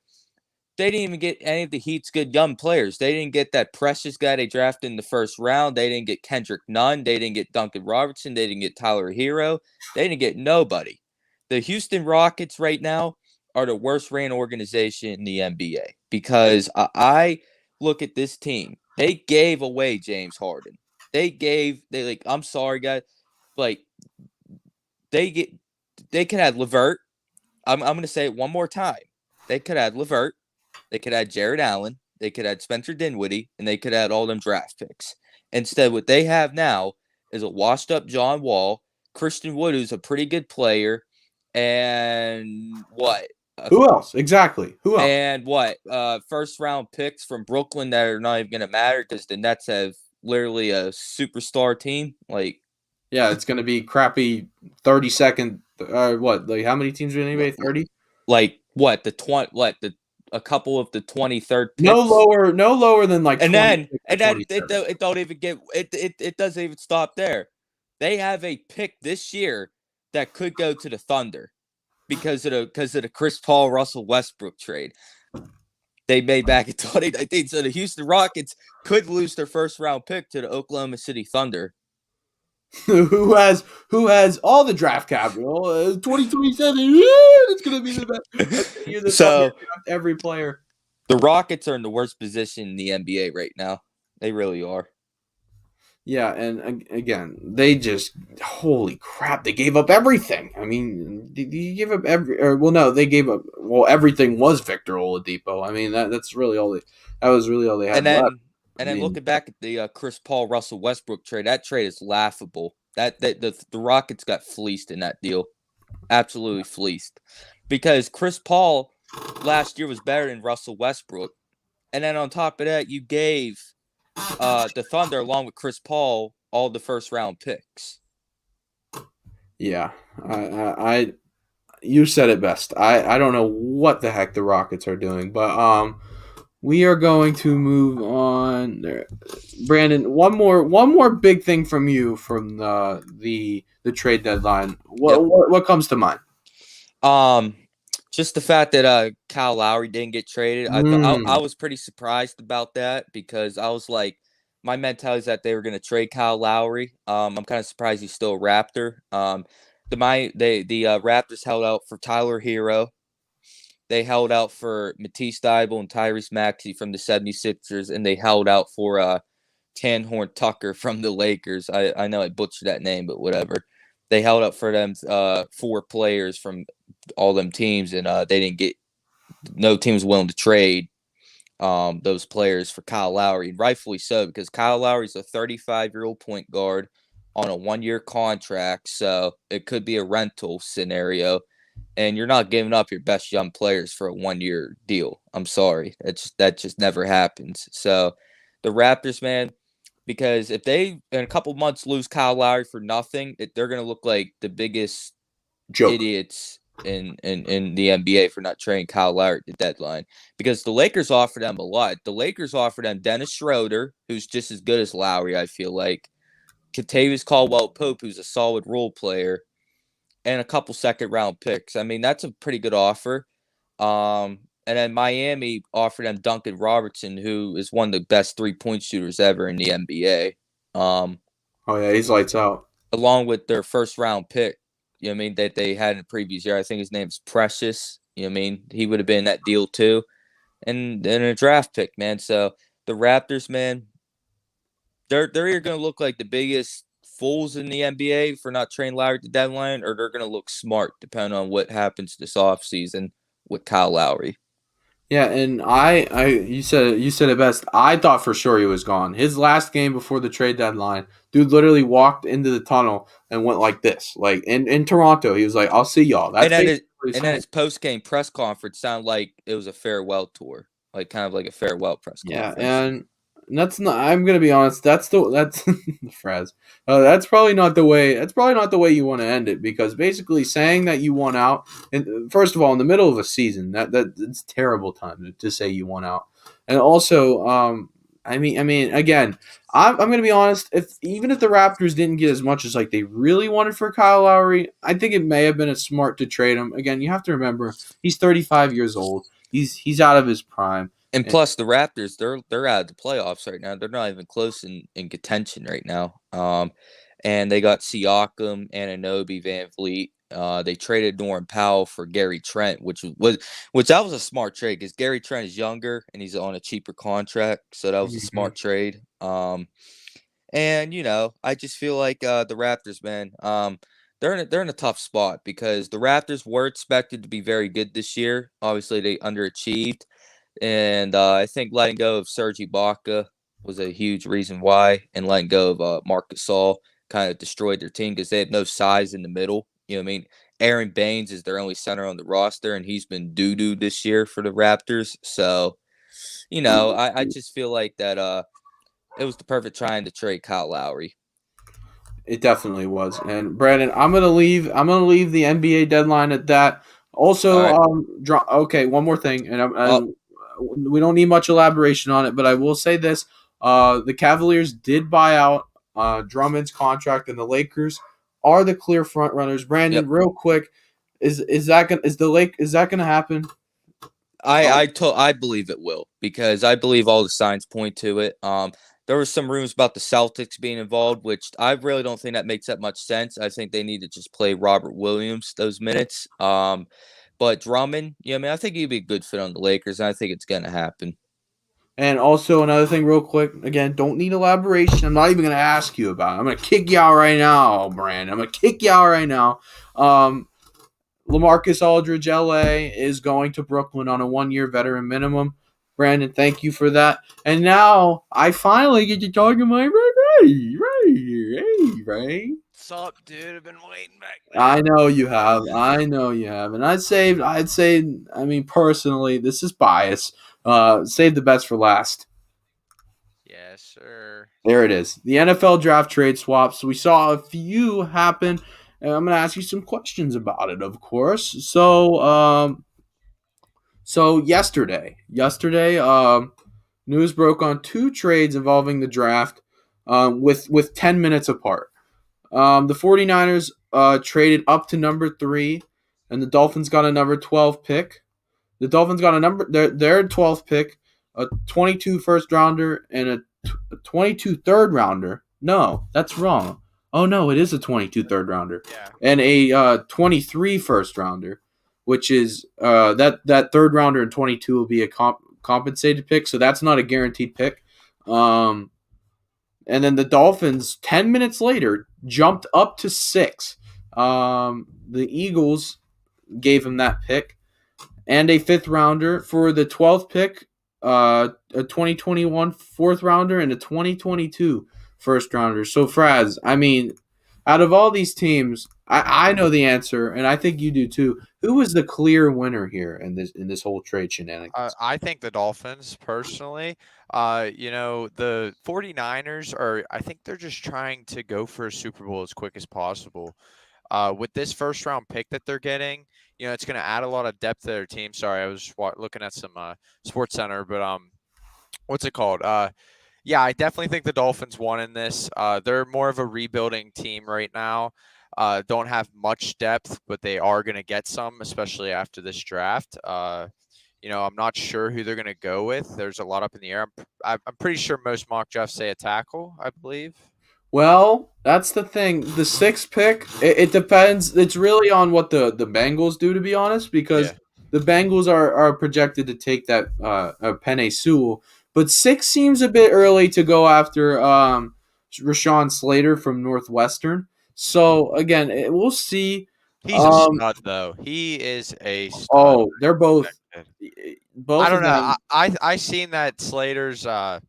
They didn't even get any of the Heat's good young players. They didn't get that Precious guy they drafted in the first round. They didn't get Kendrick Nunn. They didn't get Duncan Robertson. They didn't get Tyler Hero. They didn't get nobody. The Houston Rockets right now are the worst ran organization in the NBA, because I look at this team. They gave away James Harden. I'm sorry, guys. Like, they could have LeVert. I'm going to say it one more time. They could have LeVert. They could add Jared Allen. They could add Spencer Dinwiddie, and they could add all them draft picks. Instead, what they have now is a washed-up John Wall, Christian Wood, who's a pretty good player, and Who else? Exactly. Who else? And first-round picks from Brooklyn that are not even going to matter because the Nets have literally a superstar team. Like, yeah, it's going to be crappy 30-second. Like, how many teams are in the NBA? 30? Like, a couple of the 23rd picks. No lower than like. And then it don't even get it doesn't even stop there. They have a pick this year that could go to the Thunder because of the Chris Paul Russell Westbrook trade they made back in 2019. So the Houston Rockets could lose their first round pick to the Oklahoma City Thunder. who has all the draft capital. 2027, it's going to be the best year. So every player. The Rockets are in the worst position in the NBA right now. They really are. Yeah, and again, they just, holy crap, they gave up everything. I mean, did you give up they gave up. Well, everything was Victor Oladipo. I mean, that was really all they had left. And then looking back at the Chris Paul Russell Westbrook trade, that trade is laughable. The Rockets got fleeced in that deal, absolutely fleeced, because Chris Paul last year was better than Russell Westbrook, and then on top of that, you gave the Thunder, along with Chris Paul, all the first round picks. Yeah, you said it best. I don't know what the heck the Rockets are doing, but we are going to move on there. Brandon, one more big thing from you from the trade deadline. What comes to mind? Just the fact that Kyle Lowry didn't get traded. I was pretty surprised about that, because I was like, my mentality is that they were going to trade Kyle Lowry. I'm kind of surprised he's still a Raptor. The Raptors held out for Tyler Hero. They held out for Matisse Thybulle and Tyrese Maxey from the 76ers, and they held out for Tan-Horn Tucker from the Lakers. I know I butchered that name, but whatever. They held up for them 4 players from all them teams, and they didn't get no team was willing to trade those players for Kyle Lowry, and rightfully so, because Kyle Lowry's a 35-year-old point guard on a 1-year contract, so it could be a rental scenario, and you're not giving up your best young players for a 1-year deal. I'm sorry, that just never happens. So the Raptors, man, because if they in a couple months lose Kyle Lowry for nothing, they're gonna look like the biggest Joke. idiots in the NBA for not trading Kyle Lowry at the deadline, because the Lakers offered them a lot. The Lakers offered them Dennis Schroeder, who's just as good as Lowry, I feel like, Kentavious Caldwell-Pope, who's a solid role player, and a couple second-round picks. I mean, that's a pretty good offer. And then Miami offered them Duncan Robertson, who is one of the best three-point shooters ever in the NBA. Oh yeah, he's lights out. Along with their first-round pick, you know what I mean, that they had in the previous year. I think his name's Precious. You know what I mean? He would have been in that deal too. And a draft pick, man. So the Raptors, man, they're either going to look like the biggest fools in the NBA for not trading Lowry at the deadline, or they're going to look smart depending on what happens this offseason with Kyle Lowry. Yeah, and you said it best. I thought for sure he was gone. His last game before the trade deadline, dude literally walked into the tunnel and went like this. Like in Toronto, he was like, "I'll see y'all." That's and then his post game press conference sounded like it was a farewell tour, like kind of like a farewell press conference. Yeah, and that's not. I'm gonna be honest. That's the phrase. That's probably not the way. That's probably not the way you want to end it, because basically saying that you won out, and first of all, in the middle of a season, that's terrible time to say you won out, and also, I mean, again, I'm gonna be honest. Even if the Raptors didn't get as much as like they really wanted for Kyle Lowry, I think it may have been a smart to trade him. Again, you have to remember he's 35 years old. He's out of his prime. And plus, the Raptors, they're out of the playoffs right now. They're not even close in contention right now. And they got Siakam, Anunoby, Van Vliet. They traded Norman Powell for Gary Trent, which that was a smart trade, because Gary Trent is younger and he's on a cheaper contract, so that was a smart trade. And I just feel like the Raptors, man, they're in a tough spot, because the Raptors were expected to be very good this year. Obviously, they underachieved. And I think letting go of Serge Ibaka was a huge reason why, and letting go of Marc Gasol kind of destroyed their team, because they had no size in the middle. You know what I mean? Aaron Baines is their only center on the roster, and he's been doo-doo this year for the Raptors. So, I just feel like that it was the perfect time to trade Kyle Lowry. It definitely was. And Brandon, I'm gonna leave the NBA deadline at that. Also, right. Okay, one more thing, and we don't need much elaboration on it, but I will say this: the Cavaliers did buy out Drummond's contract, and the Lakers are the clear front runners. Brandon, real quick, is that gonna happen? I believe it will, because I believe all the signs point to it. There were some rumors about the Celtics being involved, which I really don't think that makes that much sense. I think they need to just play Robert Williams those minutes. But Drummond, I think he'd be a good fit on the Lakers, and I think it's going to happen. And also another thing real quick, again, don't need elaboration. I'm not even going to ask you about it. I'm going to kick you out right now, Brandon. I'm going to kick you out right now. LaMarcus Aldridge, LA, is going to Brooklyn on a 1-year veteran minimum. Brandon, thank you for that. And now I finally get to talk to my Ray. What's up, dude? I've been waiting back there. I know you have. And I mean, personally, this is bias. Save the best for last. Yes, sir. There it is. The NFL draft trade swaps. We saw a few happen, and I'm going to ask you some questions about it, of course. So yesterday, news broke on 2 trades involving the draft, with 10 minutes apart. The 49ers traded up to number 3, and the Dolphins got a number 12 pick. The Dolphins got their 12th pick, a 22 first rounder, and a 22 third rounder. No, that's wrong. Oh no, it is a 22 third rounder. Yeah. And a 23 first rounder, which is that third rounder in 22 will be a compensated pick, so that's not a guaranteed pick. And then the Dolphins 10 minutes later jumped up to 6. The Eagles gave him that pick. and a 5th rounder for the 12th pick, a 2021 4th rounder, and a 2022 first rounder. So, Fraz, I mean, out of all these teams, I know the answer, and I think you do too. Who was the clear winner here in this whole trade shenanigans? I think the Dolphins, personally. The 49ers I think they're just trying to go for a Super Bowl as quick as possible. With this first round pick that they're getting, it's going to add a lot of depth to their team. Sorry, I was looking at some Sports Center, but what's it called? Yeah, I definitely think the Dolphins won in this. They're more of a rebuilding team right now. Don't have much depth, but they are going to get some, especially after this draft. I'm not sure who they're going to go with. There's a lot up in the air. I'm pretty sure most mock drafts say a tackle, I believe. Well, that's the thing. The 6th pick, it depends. It's really on what the Bengals do, to be honest, because the Bengals are projected to take that Penei Sewell. But 6 seems a bit early to go after Rashawn Slater from Northwestern. So, again, we'll see. He's a stud, though. He is a stud. Oh, they're both I don't of know. them. I seen that Slater's. I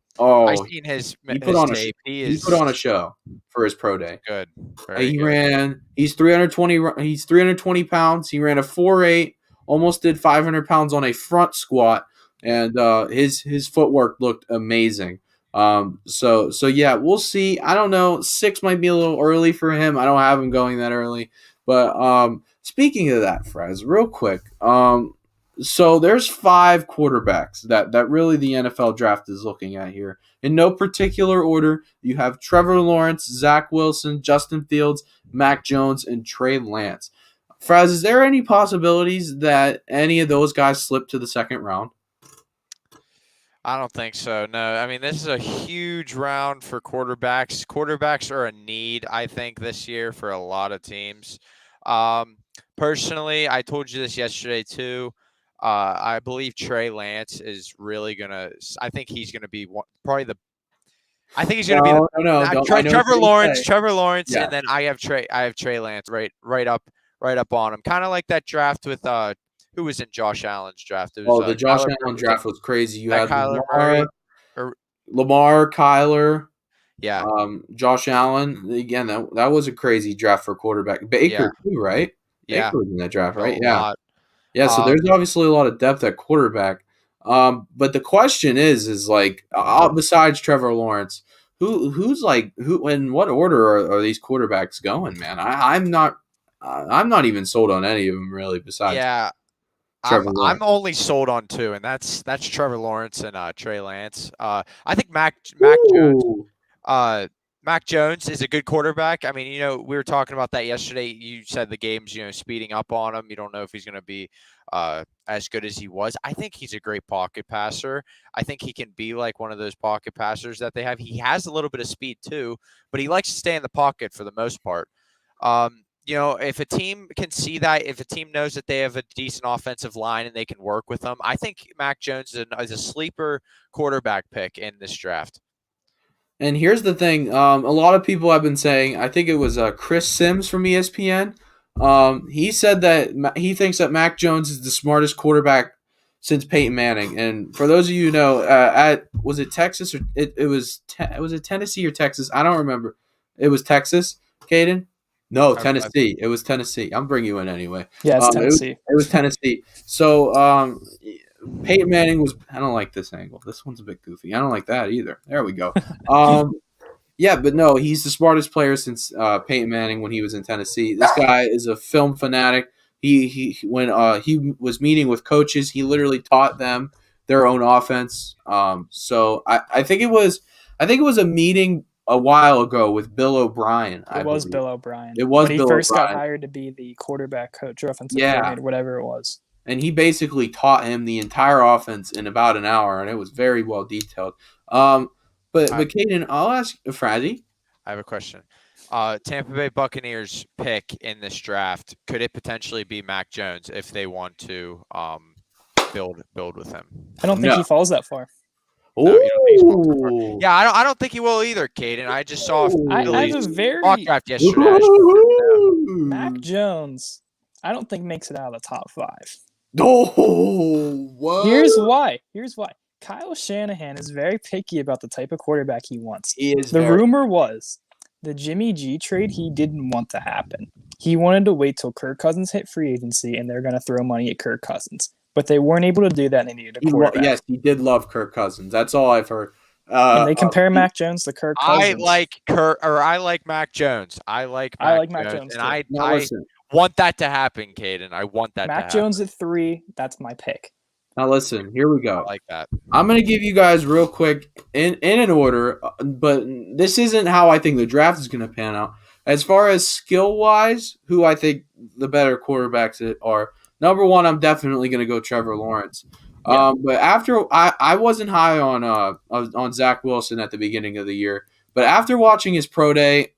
seen his put tape. He put on a show for his pro day. Good. Very He good. ran. He's 320. He's 320 pounds. He ran a 4.8. Almost did 500 pounds on a front squat, and his footwork looked amazing. So yeah, we'll see. I don't know. 6 might be a little early for him. I don't have him going that early. But speaking of that, Frez, real quick. So there's 5 quarterbacks that really the NFL draft is looking at here. In no particular order, you have Trevor Lawrence, Zach Wilson, Justin Fields, Mac Jones, and Trey Lance. Fraz, is there any possibilities that any of those guys slip to the 2nd round? I don't think so. No, I mean, this is a huge round for quarterbacks. Quarterbacks are a need, I think, this year for a lot of teams. Personally, I told you this yesterday too. I believe Trey Lance is really gonna. I think he's gonna be probably the. I think he's gonna be Trevor Lawrence, Yeah. and then I have Trey Lance right up on him. Kind of like that draft with who was in Josh Allen's draft. It was, the Josh Allen draft was crazy. You had Lamar, Kyler, yeah, Josh Allen. Again, that was a crazy draft for quarterback. Baker too, right? Yeah, Baker was in that draft, right? Yeah. Yeah, so there's obviously a lot of depth at quarterback. But the question is like, besides Trevor Lawrence, who's in what order are these quarterbacks going, man? I'm not even sold on any of them really. Besides, Trevor Lawrence. I'm only sold on 2, and that's Trevor Lawrence and Trey Lance. I think Mac Jones. Mac Jones is a good quarterback. I mean, we were talking about that yesterday. You said the game's, speeding up on him. You don't know if he's going to be as good as he was. I think he's a great pocket passer. I think he can be like one of those pocket passers that they have. He has a little bit of speed too, but he likes to stay in the pocket for the most part. If a team can see that, if a team knows that they have a decent offensive line and they can work with them, I think Mac Jones is a sleeper quarterback pick in this draft. And here's the thing. A lot of people have been saying, I think it was Chris Sims from ESPN. He said that he thinks that Mac Jones is the smartest quarterback since Peyton Manning. And for those of you who know, was it Texas or was it Tennessee or Texas? I don't remember. It was Texas, Caden? No, Tennessee. It was Tennessee. I'm bringing you in anyway. Yeah, it's Tennessee. It was Tennessee. So Peyton Manning was. I don't like this angle. This one's a bit goofy. I don't like that either. There we go. Yeah, but no, he's the smartest player since Peyton Manning when he was in Tennessee. This guy is a film fanatic. When he was meeting with coaches, he literally taught them their own offense. So I think it was a meeting a while ago with Bill O'Brien. It was Bill O'Brien. It was when Bill he first O'Brien. got hired to be the quarterback coach or offensive coordinator, whatever it was. And he basically taught him the entire offense in about an hour, and it was very well detailed. But Caden, I'll ask Frazzy. I have a question. Tampa Bay Buccaneers pick in this draft, could it potentially be Mac Jones if they want to build with him? I don't think he falls that far. No, yeah, I don't think he will either, Caden. I just saw I have a very mock draft yesterday. Mac Jones, I don't think makes it out of the top 5. Oh, what? Here's why. Kyle Shanahan is very picky about the type of quarterback he wants. He is The very. rumor was the Jimmy G trade he didn't want to happen. He wanted to wait till Kirk Cousins hit free agency and they're going to throw money at Kirk Cousins. But they weren't able to do that and they needed a quarterback. Yes, he did love Kirk Cousins. That's all I've heard. And they compare Mac Jones to Kirk I Cousins. I like Mac Jones. I like Mac Jones, and too. Now listen. want that to happen, Caden. I want that to Mac happen. Jones at 3, that's my pick. Now listen, here we go. I like that. I'm gonna give you guys real quick in an order, but this isn't how I think the draft is gonna pan out. As far as skill wise, who I think the better quarterbacks are. Number one, I'm definitely gonna go Trevor Lawrence. Yeah. But after I wasn't high on Zach Wilson at the beginning of the year, but after watching his pro day,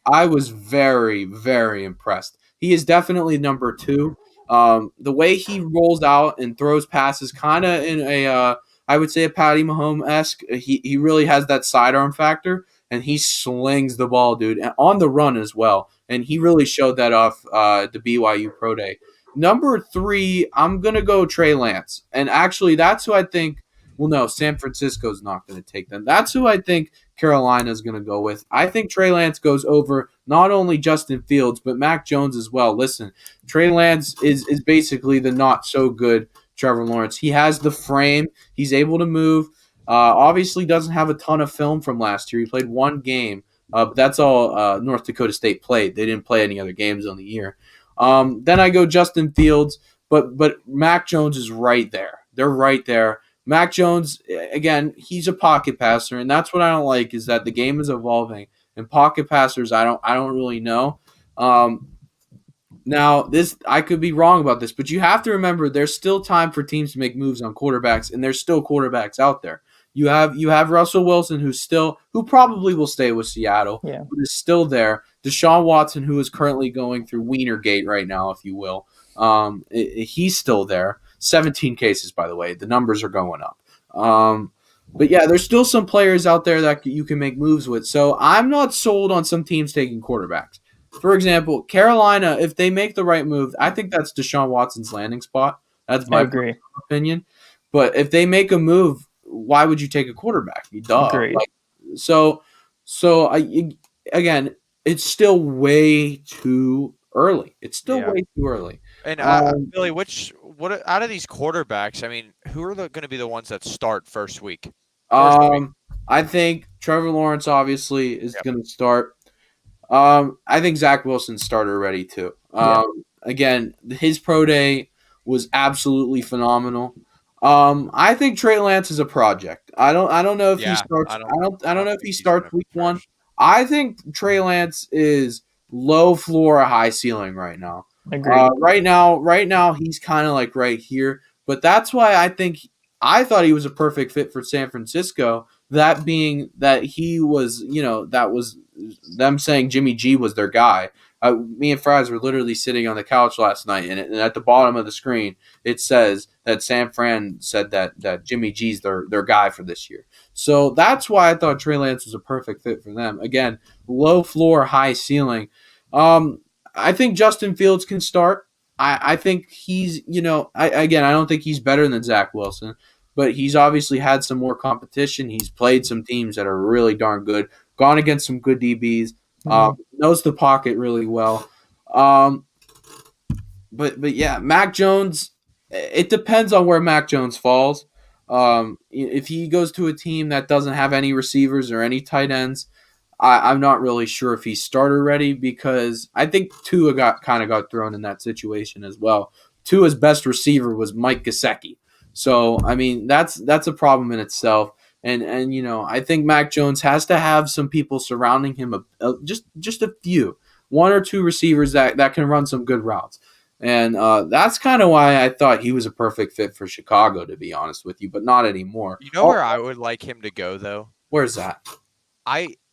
I was very, very impressed. He is definitely number 2. The way he rolls out and throws passes, kind of in I would say a Patty Mahomes esque. He really has that sidearm factor, and he slings the ball, dude, and on the run as well. And he really showed that off the BYU Pro Day. Number 3, I'm gonna go Trey Lance, and actually, that's who I think. Well, no, San Francisco's not going to take them. That's who I think Carolina's going to go with. I think Trey Lance goes over not only Justin Fields, but Mac Jones as well. Listen, Trey Lance is basically the not so good Trevor Lawrence. He has the frame. He's able to move. Obviously doesn't have a ton of film from last year. He played one game, but that's all North Dakota State played. They didn't play any other games on the year. Then I go Justin Fields, but Mac Jones is right there. They're right there. Mac Jones, again, he's a pocket passer, and that's what I don't like is that the game is evolving. And pocket passers, I don't really know. Now, this I could be wrong about this, but you have to remember there's still time for teams to make moves on quarterbacks, and there's still quarterbacks out there. You have Russell Wilson who probably will stay with Seattle, Yeah. but is still there. Deshaun Watson, who is currently going through Wienergate right now, if you will. He's still there. 17 cases, by the way. The numbers are going up. But yeah, there's still some players out there that you can make moves with. So I'm not sold on some teams taking quarterbacks. For example, Carolina, if they make the right move, I think that's Deshaun Watson's landing spot. That's I my agree. opinion. But if they make a move, why would you take a quarterback? Duh. Agreed. Again, it's still way too early. It's still Yeah. way too early. And Billy, what out of these quarterbacks? I mean, who are going to be the ones that start first week? I think Trevor Lawrence obviously is going to start. I think Zach Wilson's starter ready too. Again, his pro day was absolutely phenomenal. I think Trey Lance is a project. I don't know if he starts. I don't know if he starts week 1. I think Trey Lance is low floor, high ceiling right now. Agreed. Right now he's kind of like right here, but that's why I thought he was a perfect fit for San Francisco. That being that he was, that was them saying Jimmy G was their guy. Me and Fries were literally sitting on the couch last night, and at the bottom of the screen it says that San Fran said that Jimmy G's their guy for this year. So that's why I thought Trey Lance was a perfect fit for them. Again, low floor, high ceiling. I think Justin Fields can start. I think he's, I don't think he's better than Zach Wilson, but he's obviously had some more competition. He's played some teams that are really darn good, gone against some good DBs, knows the pocket really well. But yeah, Mac Jones, it depends on where Mac Jones falls. If he goes to a team that doesn't have any receivers or any tight ends, I'm not really sure if he's starter ready because I think Tua got thrown in that situation as well. Tua's best receiver was Mike Gesicki. So, I mean, that's a problem in itself. And I think Mac Jones has to have some people surrounding him, just a few, 1 or 2 receivers that can run some good routes. And that's kind of why I thought he was a perfect fit for Chicago, to be honest with you, but not anymore. You know where I would like him to go, though? Where's that?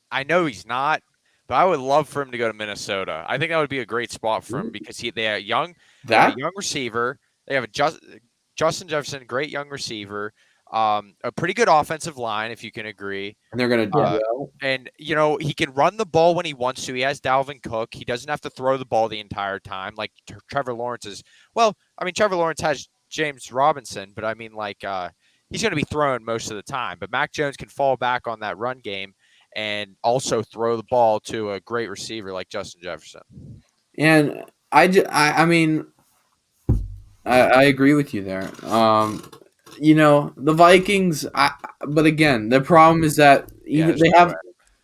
I know he's not, but I would love for him to go to Minnesota. I think that would be a great spot for him because they have a young receiver. They have Justin Jefferson, great young receiver, a pretty good offensive line, if you can agree. And they're going to do well. And, he can run the ball when he wants to. He has Dalvin Cook. He doesn't have to throw the ball the entire time like Trevor Lawrence is. Well, I mean, Trevor Lawrence has James Robinson, but I mean, like, he's going to be thrown most of the time. But Mac Jones can fall back on that run game and also throw the ball to a great receiver like Justin Jefferson. And I mean, I agree with you there. The Vikings. But again, the problem is that they have.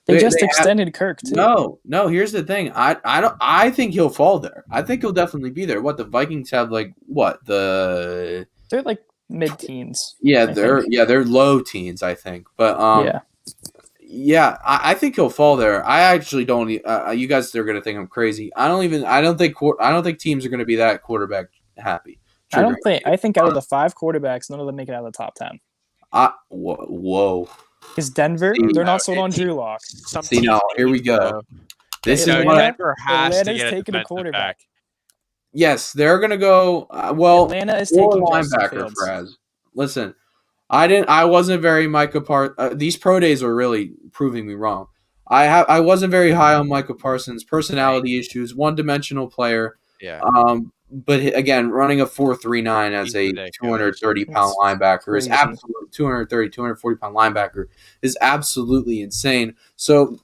They just have, extended Kirk too. No. Here's the thing. I think he'll fall there. I think he'll definitely be there. What the Vikings have They're like mid-teens. They're low teens. I think, but I think he'll fall there. I actually don't. You guys are gonna think I'm crazy. I don't think teams are gonna be that quarterback happy. I think out of the 5 quarterbacks, none of them make it out of the top 10. Whoa. Is Denver? They're not sold on Drew Lock. Here we go. This is what Denver has to get taking a quarterback. Yes, they're gonna go. Atlanta is taking linebacker. Fraz. Listen, I wasn't very Micah Parsons. These pro days were really proving me wrong. I wasn't very high on Micah Parsons. Personality issues, one-dimensional player. Yeah. But again, running a 4.39 as a 230-pound linebacker is absolutely 240-pound linebacker is absolutely insane. So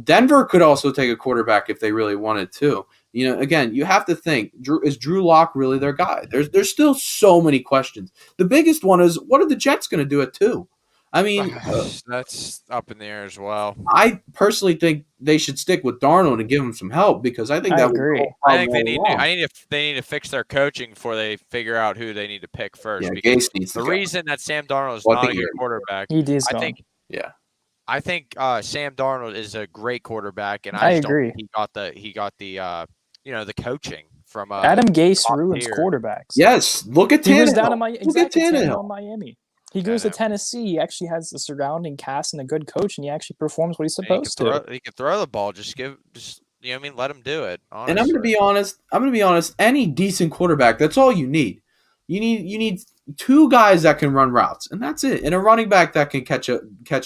Denver could also take a quarterback if they really wanted to. Again, you have to think: is Drew Lock really their guy? There's still so many questions. The biggest one is, what are the Jets going to do at 2? I mean, that's up in the air as well. I personally think they should stick with Darnold and give him some help, because I think I agree. I think they need to fix their coaching before they figure out who they need to pick first. Yeah, because Gase needs to the go. reason that Sam Darnold is not a good quarterback, I think Sam Darnold is a great quarterback, and I agree. Don't think he got the the coaching from Adam Gase ruins quarterbacks. Yes, look at Tannehill. He goes down to Miami. He goes to Tennessee. He actually has the surrounding cast and a good coach, and he actually performs what he's supposed to. He can throw the ball. Just let him do it. Honestly. And I'm going to be honest. Any decent quarterback, that's all you need. You need 2 guys that can run routes, and that's it. And a running back that can catch a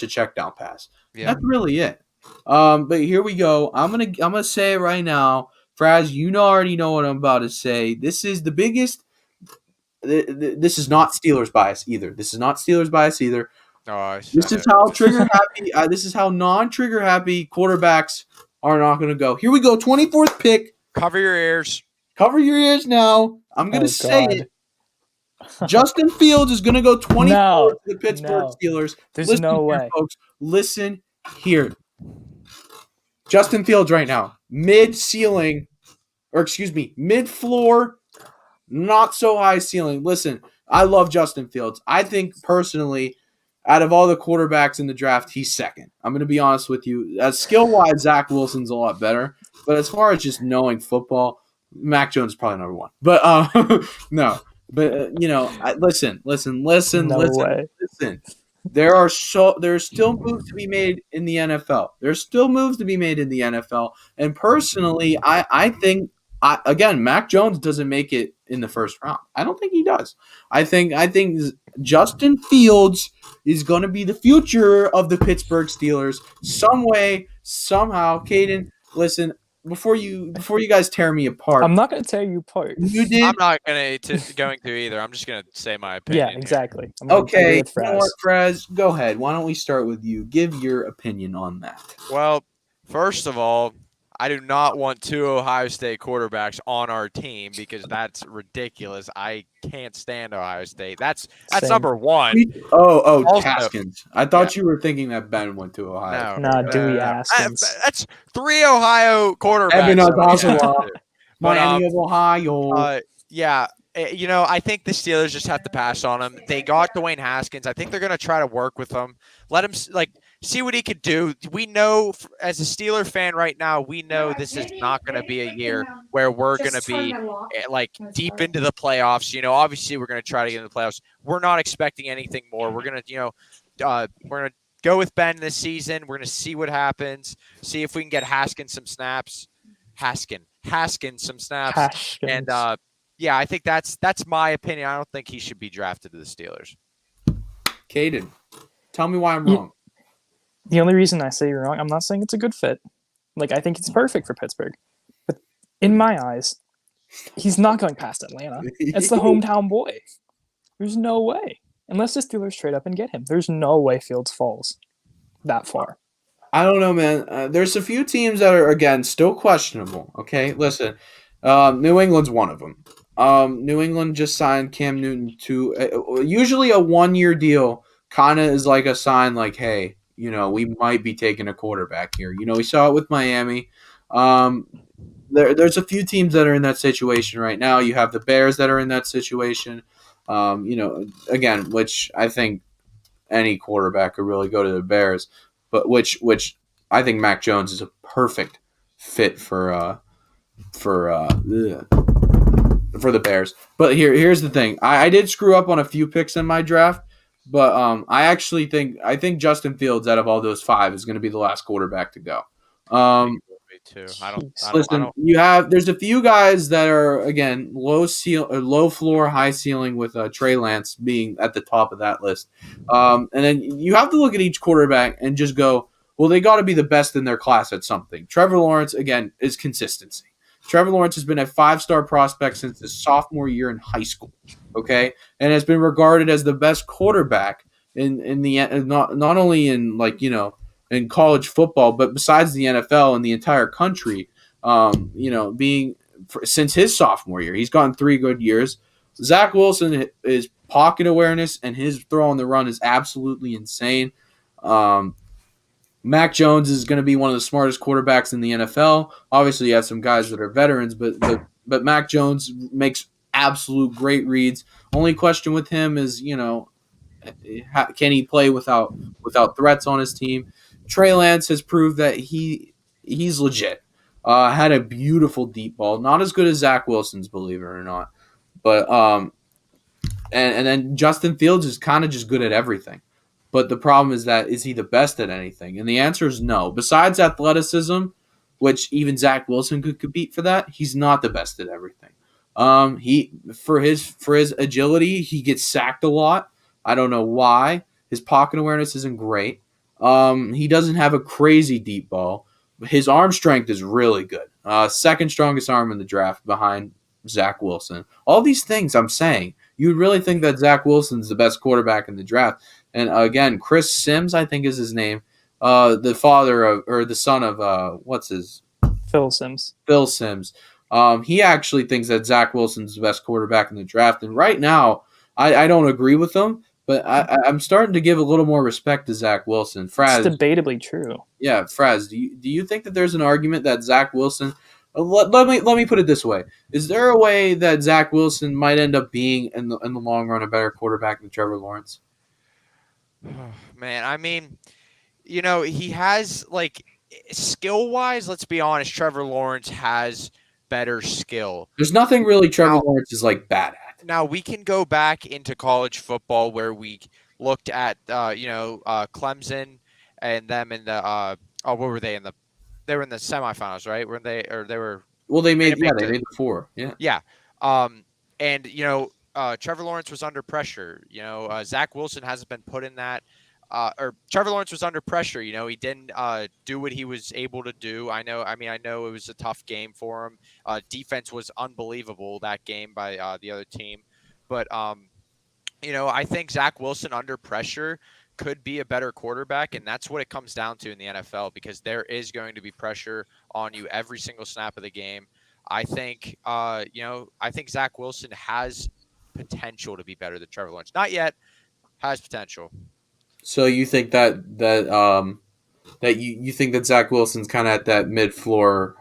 check down pass. Yeah. That's really it. But here we go. I'm gonna say it right now, Fraz. Already know what I'm about to say. This is the biggest. This is not Steelers bias either. This is how trigger happy. This is how non-trigger happy quarterbacks are not going to go. Here we go. 24th pick. Cover your ears. Cover your ears now. I'm going to say it. Justin Fields is going to go 24th to the Pittsburgh Steelers. There's no way, folks. Listen here. Justin Fields right now, mid-floor. Not so high ceiling. Listen, I love Justin Fields. I think personally, out of all the quarterbacks in the draft, he's second. I'm going to be honest with you. Skill-wise, Zach Wilson's a lot better. But as far as just knowing football, Mac Jones is probably number 1. But no. But listen. There's still moves to be made in the NFL. And personally, I think. Again, Mac Jones doesn't make it in the first round. I don't think he does. I think Justin Fields is going to be the future of the Pittsburgh Steelers some way, somehow. Caden, listen, before you guys tear me apart. I'm not going to tear you apart. You did. I'm not going to either. I'm just going to say my opinion. Yeah, exactly. Okay, you know what, Fraz? Go ahead. Why don't we start with you? Give your opinion on that. Well, first of all, I do not want 2 Ohio State quarterbacks on our team because that's ridiculous. I can't stand Ohio State. That's number 1. Also, Haskins. I thought you were thinking that Ben went to Ohio. No, Dewey Haskins. That's 3 Ohio quarterbacks. Evan Oswald, Miami of Ohio. Yeah. I think the Steelers just have to pass on him. They got Dwayne Haskins. I think they're going to try to work with him. Let him see what he could do. We know, as a Steeler fan right now, we know this is not going to be a year where we're going to be deep into the playoffs. Obviously we're going to try to get into the playoffs. We're not expecting anything more. We're going to, we're going to go with Ben this season. We're going to see what happens. See if we can get Haskins some snaps. Haskins some snaps. And yeah, I think that's my opinion. I don't think he should be drafted to the Steelers. Caden, tell me why I'm wrong. The only reason I say you're wrong, I'm not saying it's a good fit. I think it's perfect for Pittsburgh. But in my eyes, He's not going past Atlanta. It's the hometown boy. There's no way. Unless the Steelers trade up and get him. There's no way Fields falls that far. I don't know, man. There's a few teams that are, again, still questionable. Okay, listen. New England's one of them. New England just signed Cam Newton to usually a 1-year deal. Kind of is like a sign, like, hey, we might be taking a quarterback here. We saw it with Miami. There's a few teams that are in that situation right now. You have the Bears that are in that situation. Again, which I think any quarterback could really go to the Bears, but which I think Mac Jones is a perfect fit for the Bears. But here's the thing. I did screw up on a few picks in my draft, but I think Justin Fields out of all those 5 is going to be the last quarterback to go. Me too. I Listen, don't. there's a few guys that are, again, low floor, high ceiling, with Trey Lance being at the top of that list. And then you have to look at each quarterback and just go, well, they got to be the best in their class at something. Trevor Lawrence, again, is consistency. Trevor Lawrence has been a 5-star prospect since his sophomore year in high school, okay, and has been regarded as the best quarterback in the not only in in college football, but besides the NFL and the entire country. Since his sophomore year, he's gotten 3 good years. Zach Wilson, his pocket awareness and his throw on the run is absolutely insane. Mac Jones is going to be one of the smartest quarterbacks in the NFL. Obviously, you have some guys that are veterans, but Mac Jones makes absolute great reads. Only question with him is, can he play without threats on his team? Trey Lance has proved that he's legit. Had a beautiful deep ball, not as good as Zach Wilson's, believe it or not, but and then Justin Fields is kind of just good at everything. But the problem is he the best at anything? And the answer is no. Besides athleticism, which even Zach Wilson could compete for that, he's not the best at everything. He for his agility, he gets sacked a lot. I don't know why. His pocket awareness isn't great. He doesn't have a crazy deep ball. His arm strength is really good. Second strongest arm in the draft behind Zach Wilson. All these things I'm saying, you'd really think that Zach Wilson's the best quarterback in the draft. And again, Chris Sims, I think is his name, the son of what's his Phil Sims. Phil Sims. He actually thinks that Zach Wilson's the best quarterback in the draft. And right now, I don't agree with him, but I'm starting to give a little more respect to Zach Wilson. Fraz, it's debatably true. Yeah, Fraz, do you think that there's an argument that Zach Wilson? Let me put it this way: is there a way that Zach Wilson might end up being in the long run a better quarterback than Trevor Lawrence? Man, I mean, he has, like, skill-wise, let's be honest, Trevor Lawrence has better skill. There's nothing really Trevor Lawrence is bad at. Now, we can go back into college football where we looked at Clemson and them in the what were they in the? They were in the semifinals, right? They were. Well, they made the 4. Yeah. Yeah. And Trevor Lawrence was under pressure. Zach Wilson hasn't been put in that. Or Trevor Lawrence was under pressure. He didn't do what he was able to do. I know it was a tough game for him. Defense was unbelievable that game by the other team. But, I think Zach Wilson under pressure could be a better quarterback, and that's what it comes down to in the NFL, because there is going to be pressure on you every single snap of the game. I think, I think Zach Wilson has potential to be better than Trevor Lawrence. Not yet, has potential. So you think that you think that Zach Wilson's kind of at that mid-floor,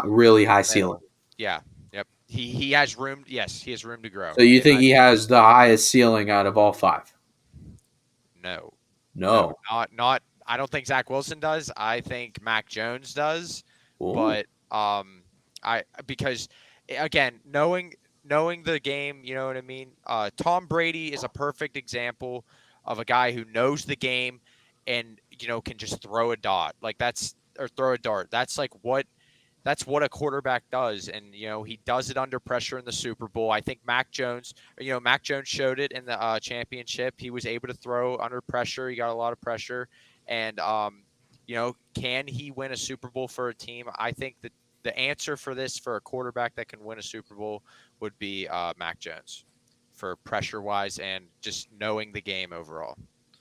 really high ceiling? Yeah. Yep. He has room. Yes, he has room to grow. So you think he has the highest ceiling out of all 5? No. No. Not. I don't think Zach Wilson does. I think Mac Jones does. Ooh. But because again, knowing the game, you know what I mean. Tom Brady is a perfect example of a guy who knows the game and can just throw a dart. Throw a dart. That's what a quarterback does, and he does it under pressure in the Super Bowl. I think Mac Jones showed it in the championship. He was able to throw under pressure. He got a lot of pressure, and can he win a Super Bowl for a team? I think that the answer for this for a quarterback that can win a Super Bowl would be Mac Jones for pressure wise and just knowing the game overall.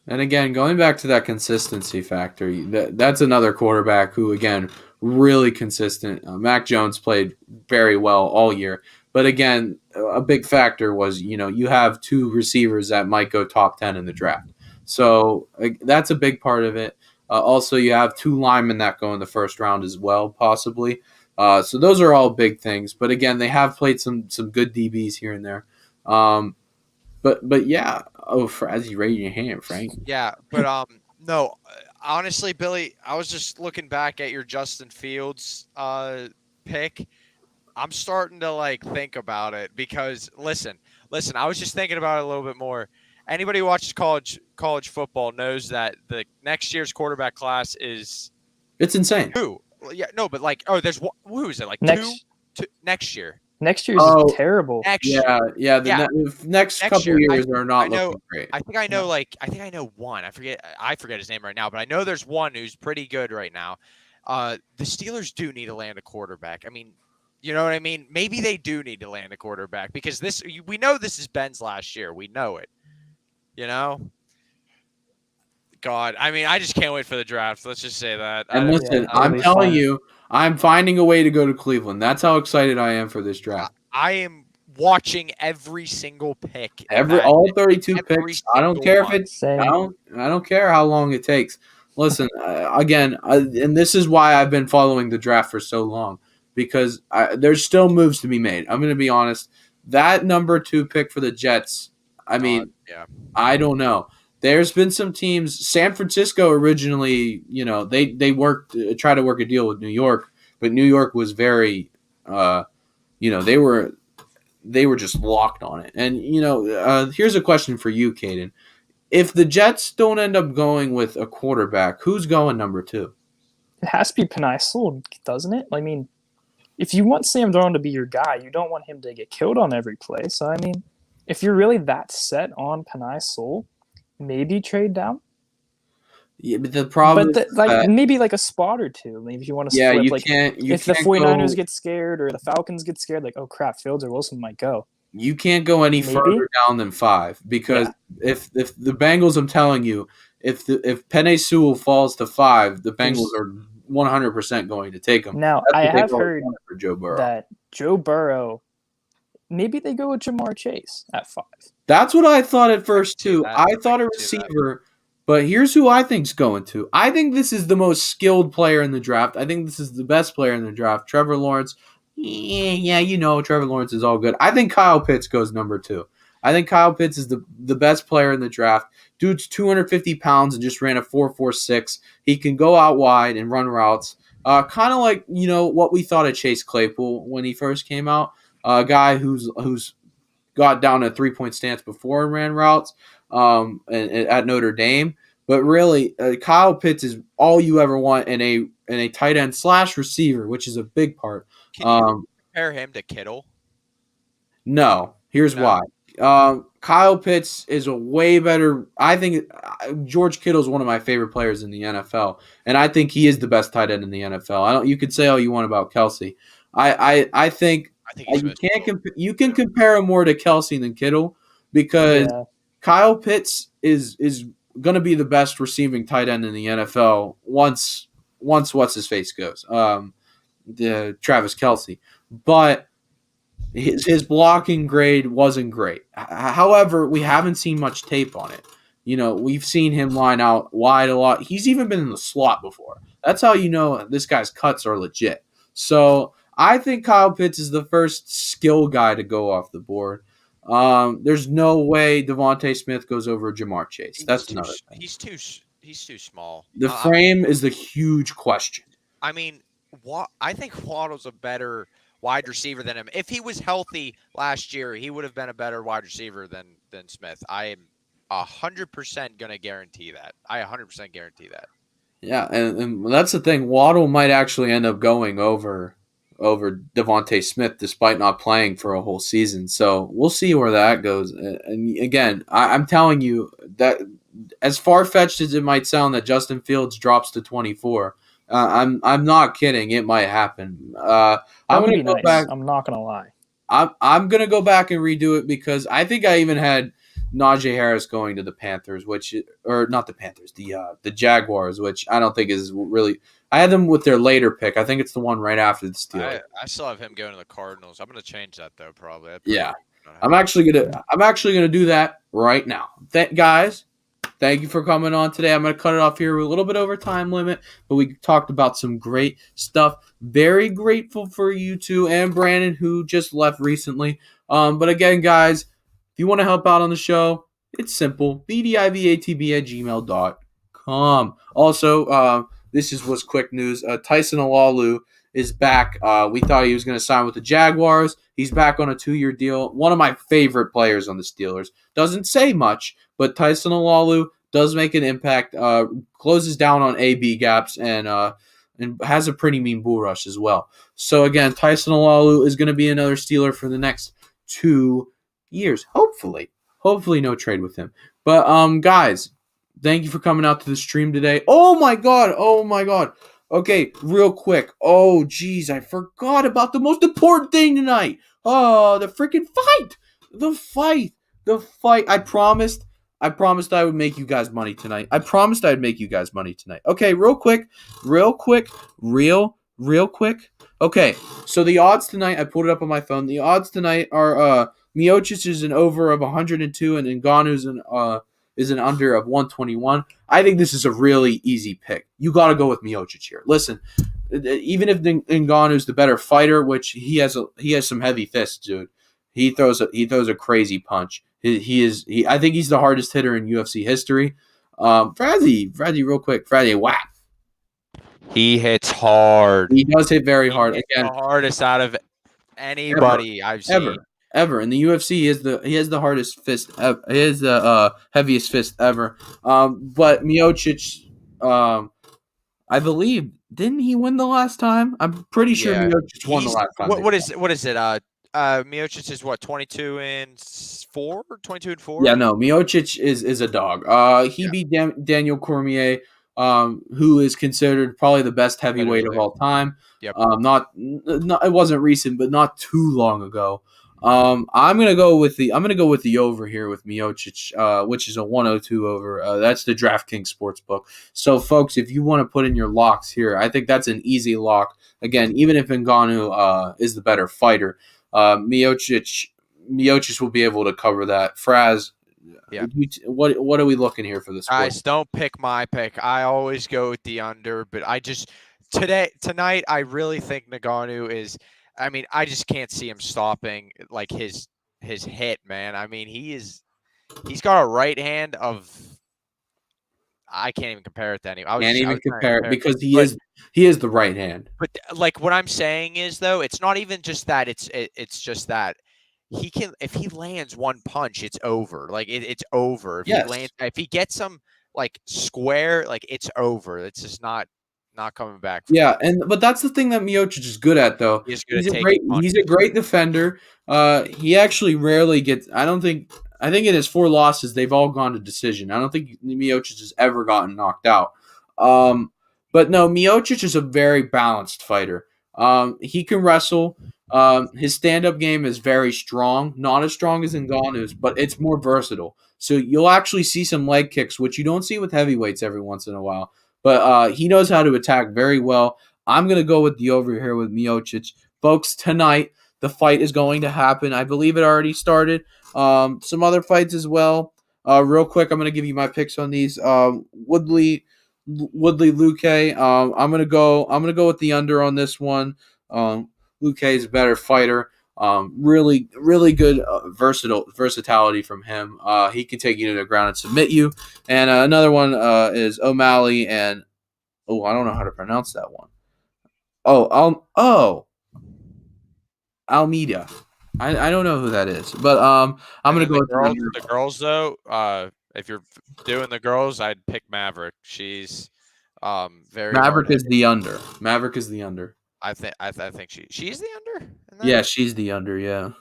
And again, going back to that consistency factor, that's another quarterback who, again, really consistent. Mac Jones played very well all year. But again, a big factor was, you have two receivers that might go top 10 in the draft. So that's a big part of it. Also, you have two linemen that go in the first round as well, possibly. So those are all big things. But again, they have played some good DBs here and there. But yeah. Oh, as you raise your hand, Frank. Yeah, but no, honestly, Billy, I was just looking back at your Justin Fields pick. I'm starting to think about it because listen, I was just thinking about it a little bit more. Anybody who watches college football knows that the next year's quarterback class is It's insane. who? Yeah, no, but there's who is it? Two next year. Next year's terrible. Next year. Yeah. The next couple year, years are not looking great. I think I know one. I forget his name right now, but I know there's one who's pretty good right now. The Steelers do need to land a quarterback. I mean, you know what I mean? Maybe they do need to land a quarterback because we know this is Ben's last year. We know it. You know? God, I mean, I just can't wait for the draft. Let's just say that. And listen, I'm telling you, I'm finding a way to go to Cleveland. That's how excited I am for this draft. I am watching every single pick. All 32 picks. I don't care if it's Same. I don't care how long it takes. Listen, again, and this is why I've been following the draft for so long because there's still moves to be made. I'm going to be honest. That number 2 pick for the Jets, I mean, I don't know. There's been some teams. San Francisco originally, they tried to work a deal with New York, but New York was very, they were just locked on it. And here's a question for you, Caden: if the Jets don't end up going with a quarterback, who's going number 2? It has to be Penei Sewell, doesn't it? I mean, if you want Sam Darnold to be your guy, you don't want him to get killed on every play. So I mean, if you're really that set on Penei Sewell, maybe trade down. Yeah, but the problem is maybe a spot or two. Maybe if you want to yeah, split. If the 49ers go, get scared or the Falcons get scared, oh crap, Fields or Wilson might go. You can't go any further down than 5 because if the Bengals, I'm telling you, if Penei Sewell falls to 5, the Bengals are 100% going to take him. Now I have heard for Joe Burrow. that Joe Burrow, maybe they go with Jamar Chase at 5. That's what I thought at first too. I thought a receiver, but here's who I think's going to. I think this is the most skilled player in the draft. I think this is the best player in the draft. Trevor Lawrence. Yeah, Trevor Lawrence is all good. I think Kyle Pitts goes number 2. I think Kyle Pitts is the best player in the draft. Dude's 250 pounds and just ran a 4.46. He can go out wide and run routes. Kind of like, what we thought of Chase Claypool when he first came out. A guy who's got down a 3-point stance before and ran routes at Notre Dame. But really, Kyle Pitts is all you ever want in a tight end / receiver, which is a big part. Can you compare him to Kittle? No. Here's why. Kyle Pitts is a way better. I think George Kittle is one of my favorite players in the NFL, and I think he is the best tight end in the NFL. You could say all you want about Kelsey. I think you can compare him more to Kelsey than Kittle because Kyle Pitts is going to be the best receiving tight end in the NFL once what's his face goes. Travis Kelsey, but his blocking grade wasn't great. However, we haven't seen much tape on it. We've seen him line out wide a lot. He's even been in the slot before. That's how this guy's cuts are legit. So I think Kyle Pitts is the first skill guy to go off the board. There's no way Devontae Smith goes over Jamar Chase. That's another thing. He's too small. The frame is the huge question. I mean, I think Waddle's a better wide receiver than him. If he was healthy last year, he would have been a better wide receiver than Smith. I am 100% going to guarantee that. I 100% guarantee that. Yeah, and that's the thing. Waddle might actually end up going over Devontae Smith despite not playing for a whole season. So we'll see where that goes. And again, I'm telling you that as far-fetched as it might sound that Justin Fields drops to 24, I'm not kidding. It might happen. That I'm would gonna be go nice. back. I'm not gonna lie. I'm gonna go back and redo it because I think I even had Najee Harris going to the Panthers, which or not the Panthers, the Jaguars, which I don't think is really. I had them with their later pick. I think it's the one right after the Steelers. I still have him going to the Cardinals. I'm gonna change that though. Probably. Yeah, Not I'm happen. actually gonna do that right now. Guys, thank you for coming on today. I'm gonna cut it off here. We're a little bit over time limit, but we talked about some great stuff. Very grateful for you two and Brandon, who just left recently. But again, guys, if you want to help out on the show, it's simple. bdivatb@gmail.com. Also, this was quick news. Tyson Alalu is back. We thought he was going to sign with the Jaguars. He's back on a 2-year deal. One of my favorite players on the Steelers. Doesn't say much, but Tyson Alalu does make an impact. Closes down on AB gaps and has a pretty mean bull rush as well. So again, Tyson Alalu is going to be another Steeler for the next 2 years. Hopefully no trade with him. But guys, thank you for coming out to the stream today. Oh my god. Okay, real quick. Oh geez, I forgot about the most important thing tonight. Oh, the freaking fight. The fight. I promised I would make you guys money tonight. Okay, real quick. Okay, so the odds tonight, I pulled it up on my phone. The odds tonight are Miocic is an over of 102 and Ngannou is an under of 121. I think this is a really easy pick. You got to go with Miocic here. Listen, even if Ngannou's the better fighter, which he has some heavy fists, dude. He throws a crazy punch. I think he's the hardest hitter in UFC history. Frazzy, real quick. Frazzy, whack. He hits hard. He does hit very hard. Hits Again, the hardest out of anybody I've seen. Ever in the UFC, he has the hardest fist. He has the heaviest fist ever. But Miocic, I believe, didn't he win the last time? I'm pretty sure Miocic won the last time. What is it? Miocic is what 22-4, 22-4. Yeah, no, Miocic is a dog. He beat Daniel Cormier, who is considered probably the best heavyweight of all time. Yep. Not it wasn't recent, but not too long ago. I'm gonna go with the over here with Miocic, which is a 102 over. That's the DraftKings sportsbook. So, folks, if you want to put in your locks here, I think that's an easy lock. Again, even if Ngannou is the better fighter, Miocic will be able to cover that. Fraz, yeah. What are we looking here for this? Guys, don't pick my pick. I always go with the under, but tonight I really think Ngannou is. I mean, I just can't see him stopping like his hit, man. I mean, he's got a right hand of. I can't even compare it to any. Can't even compare it because he is the right hand. But like what I'm saying is though, it's not even just that. It's just that he can, if he lands one punch, it's over. Like it's over. If he gets some like square, like it's over. It's just not coming back. Yeah, but that's the thing that Miocic is good at, though. He's a great defender. He actually rarely gets. I think in his 4 losses, they've all gone to decision. I don't think Miocic has ever gotten knocked out. But no, Miocic is a very balanced fighter. He can wrestle. His stand-up game is very strong. Not as strong as Ngannou's, but it's more versatile. So you'll actually see some leg kicks, which you don't see with heavyweights every once in a while. But he knows how to attack very well. I'm going to go with the over here with Miocic. Folks, tonight, the fight is going to happen. I believe it already started. Some other fights as well. Real quick, I'm going to give you my picks on these. Woodley Luque. I'm going to go with the under on this one. Luque is a better fighter. Really good versatility from him. He can take you to the ground and submit you. And another one is O'Malley and I don't know how to pronounce that one. Almeida. I don't know who that is, but I'm gonna go with the girls though. If you're doing the girls, I'd pick Maverick. She's very. Maverick is the under. I think she's the under. Yeah, she's the under. Yeah.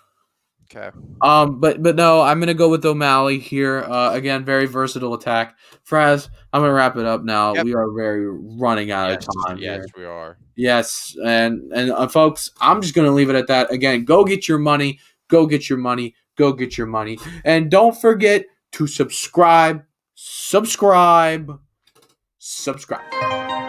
Okay. But no, I'm gonna go with O'Malley here. Again, very versatile attack. Fraz, I'm gonna wrap it up now. Yep. We are very running out of Yes. time Yes, here. we are. Yes, and folks, I'm just gonna leave it at that. Again, go get your money. Go get your money. Go get your money. And don't forget to subscribe. Subscribe. Subscribe.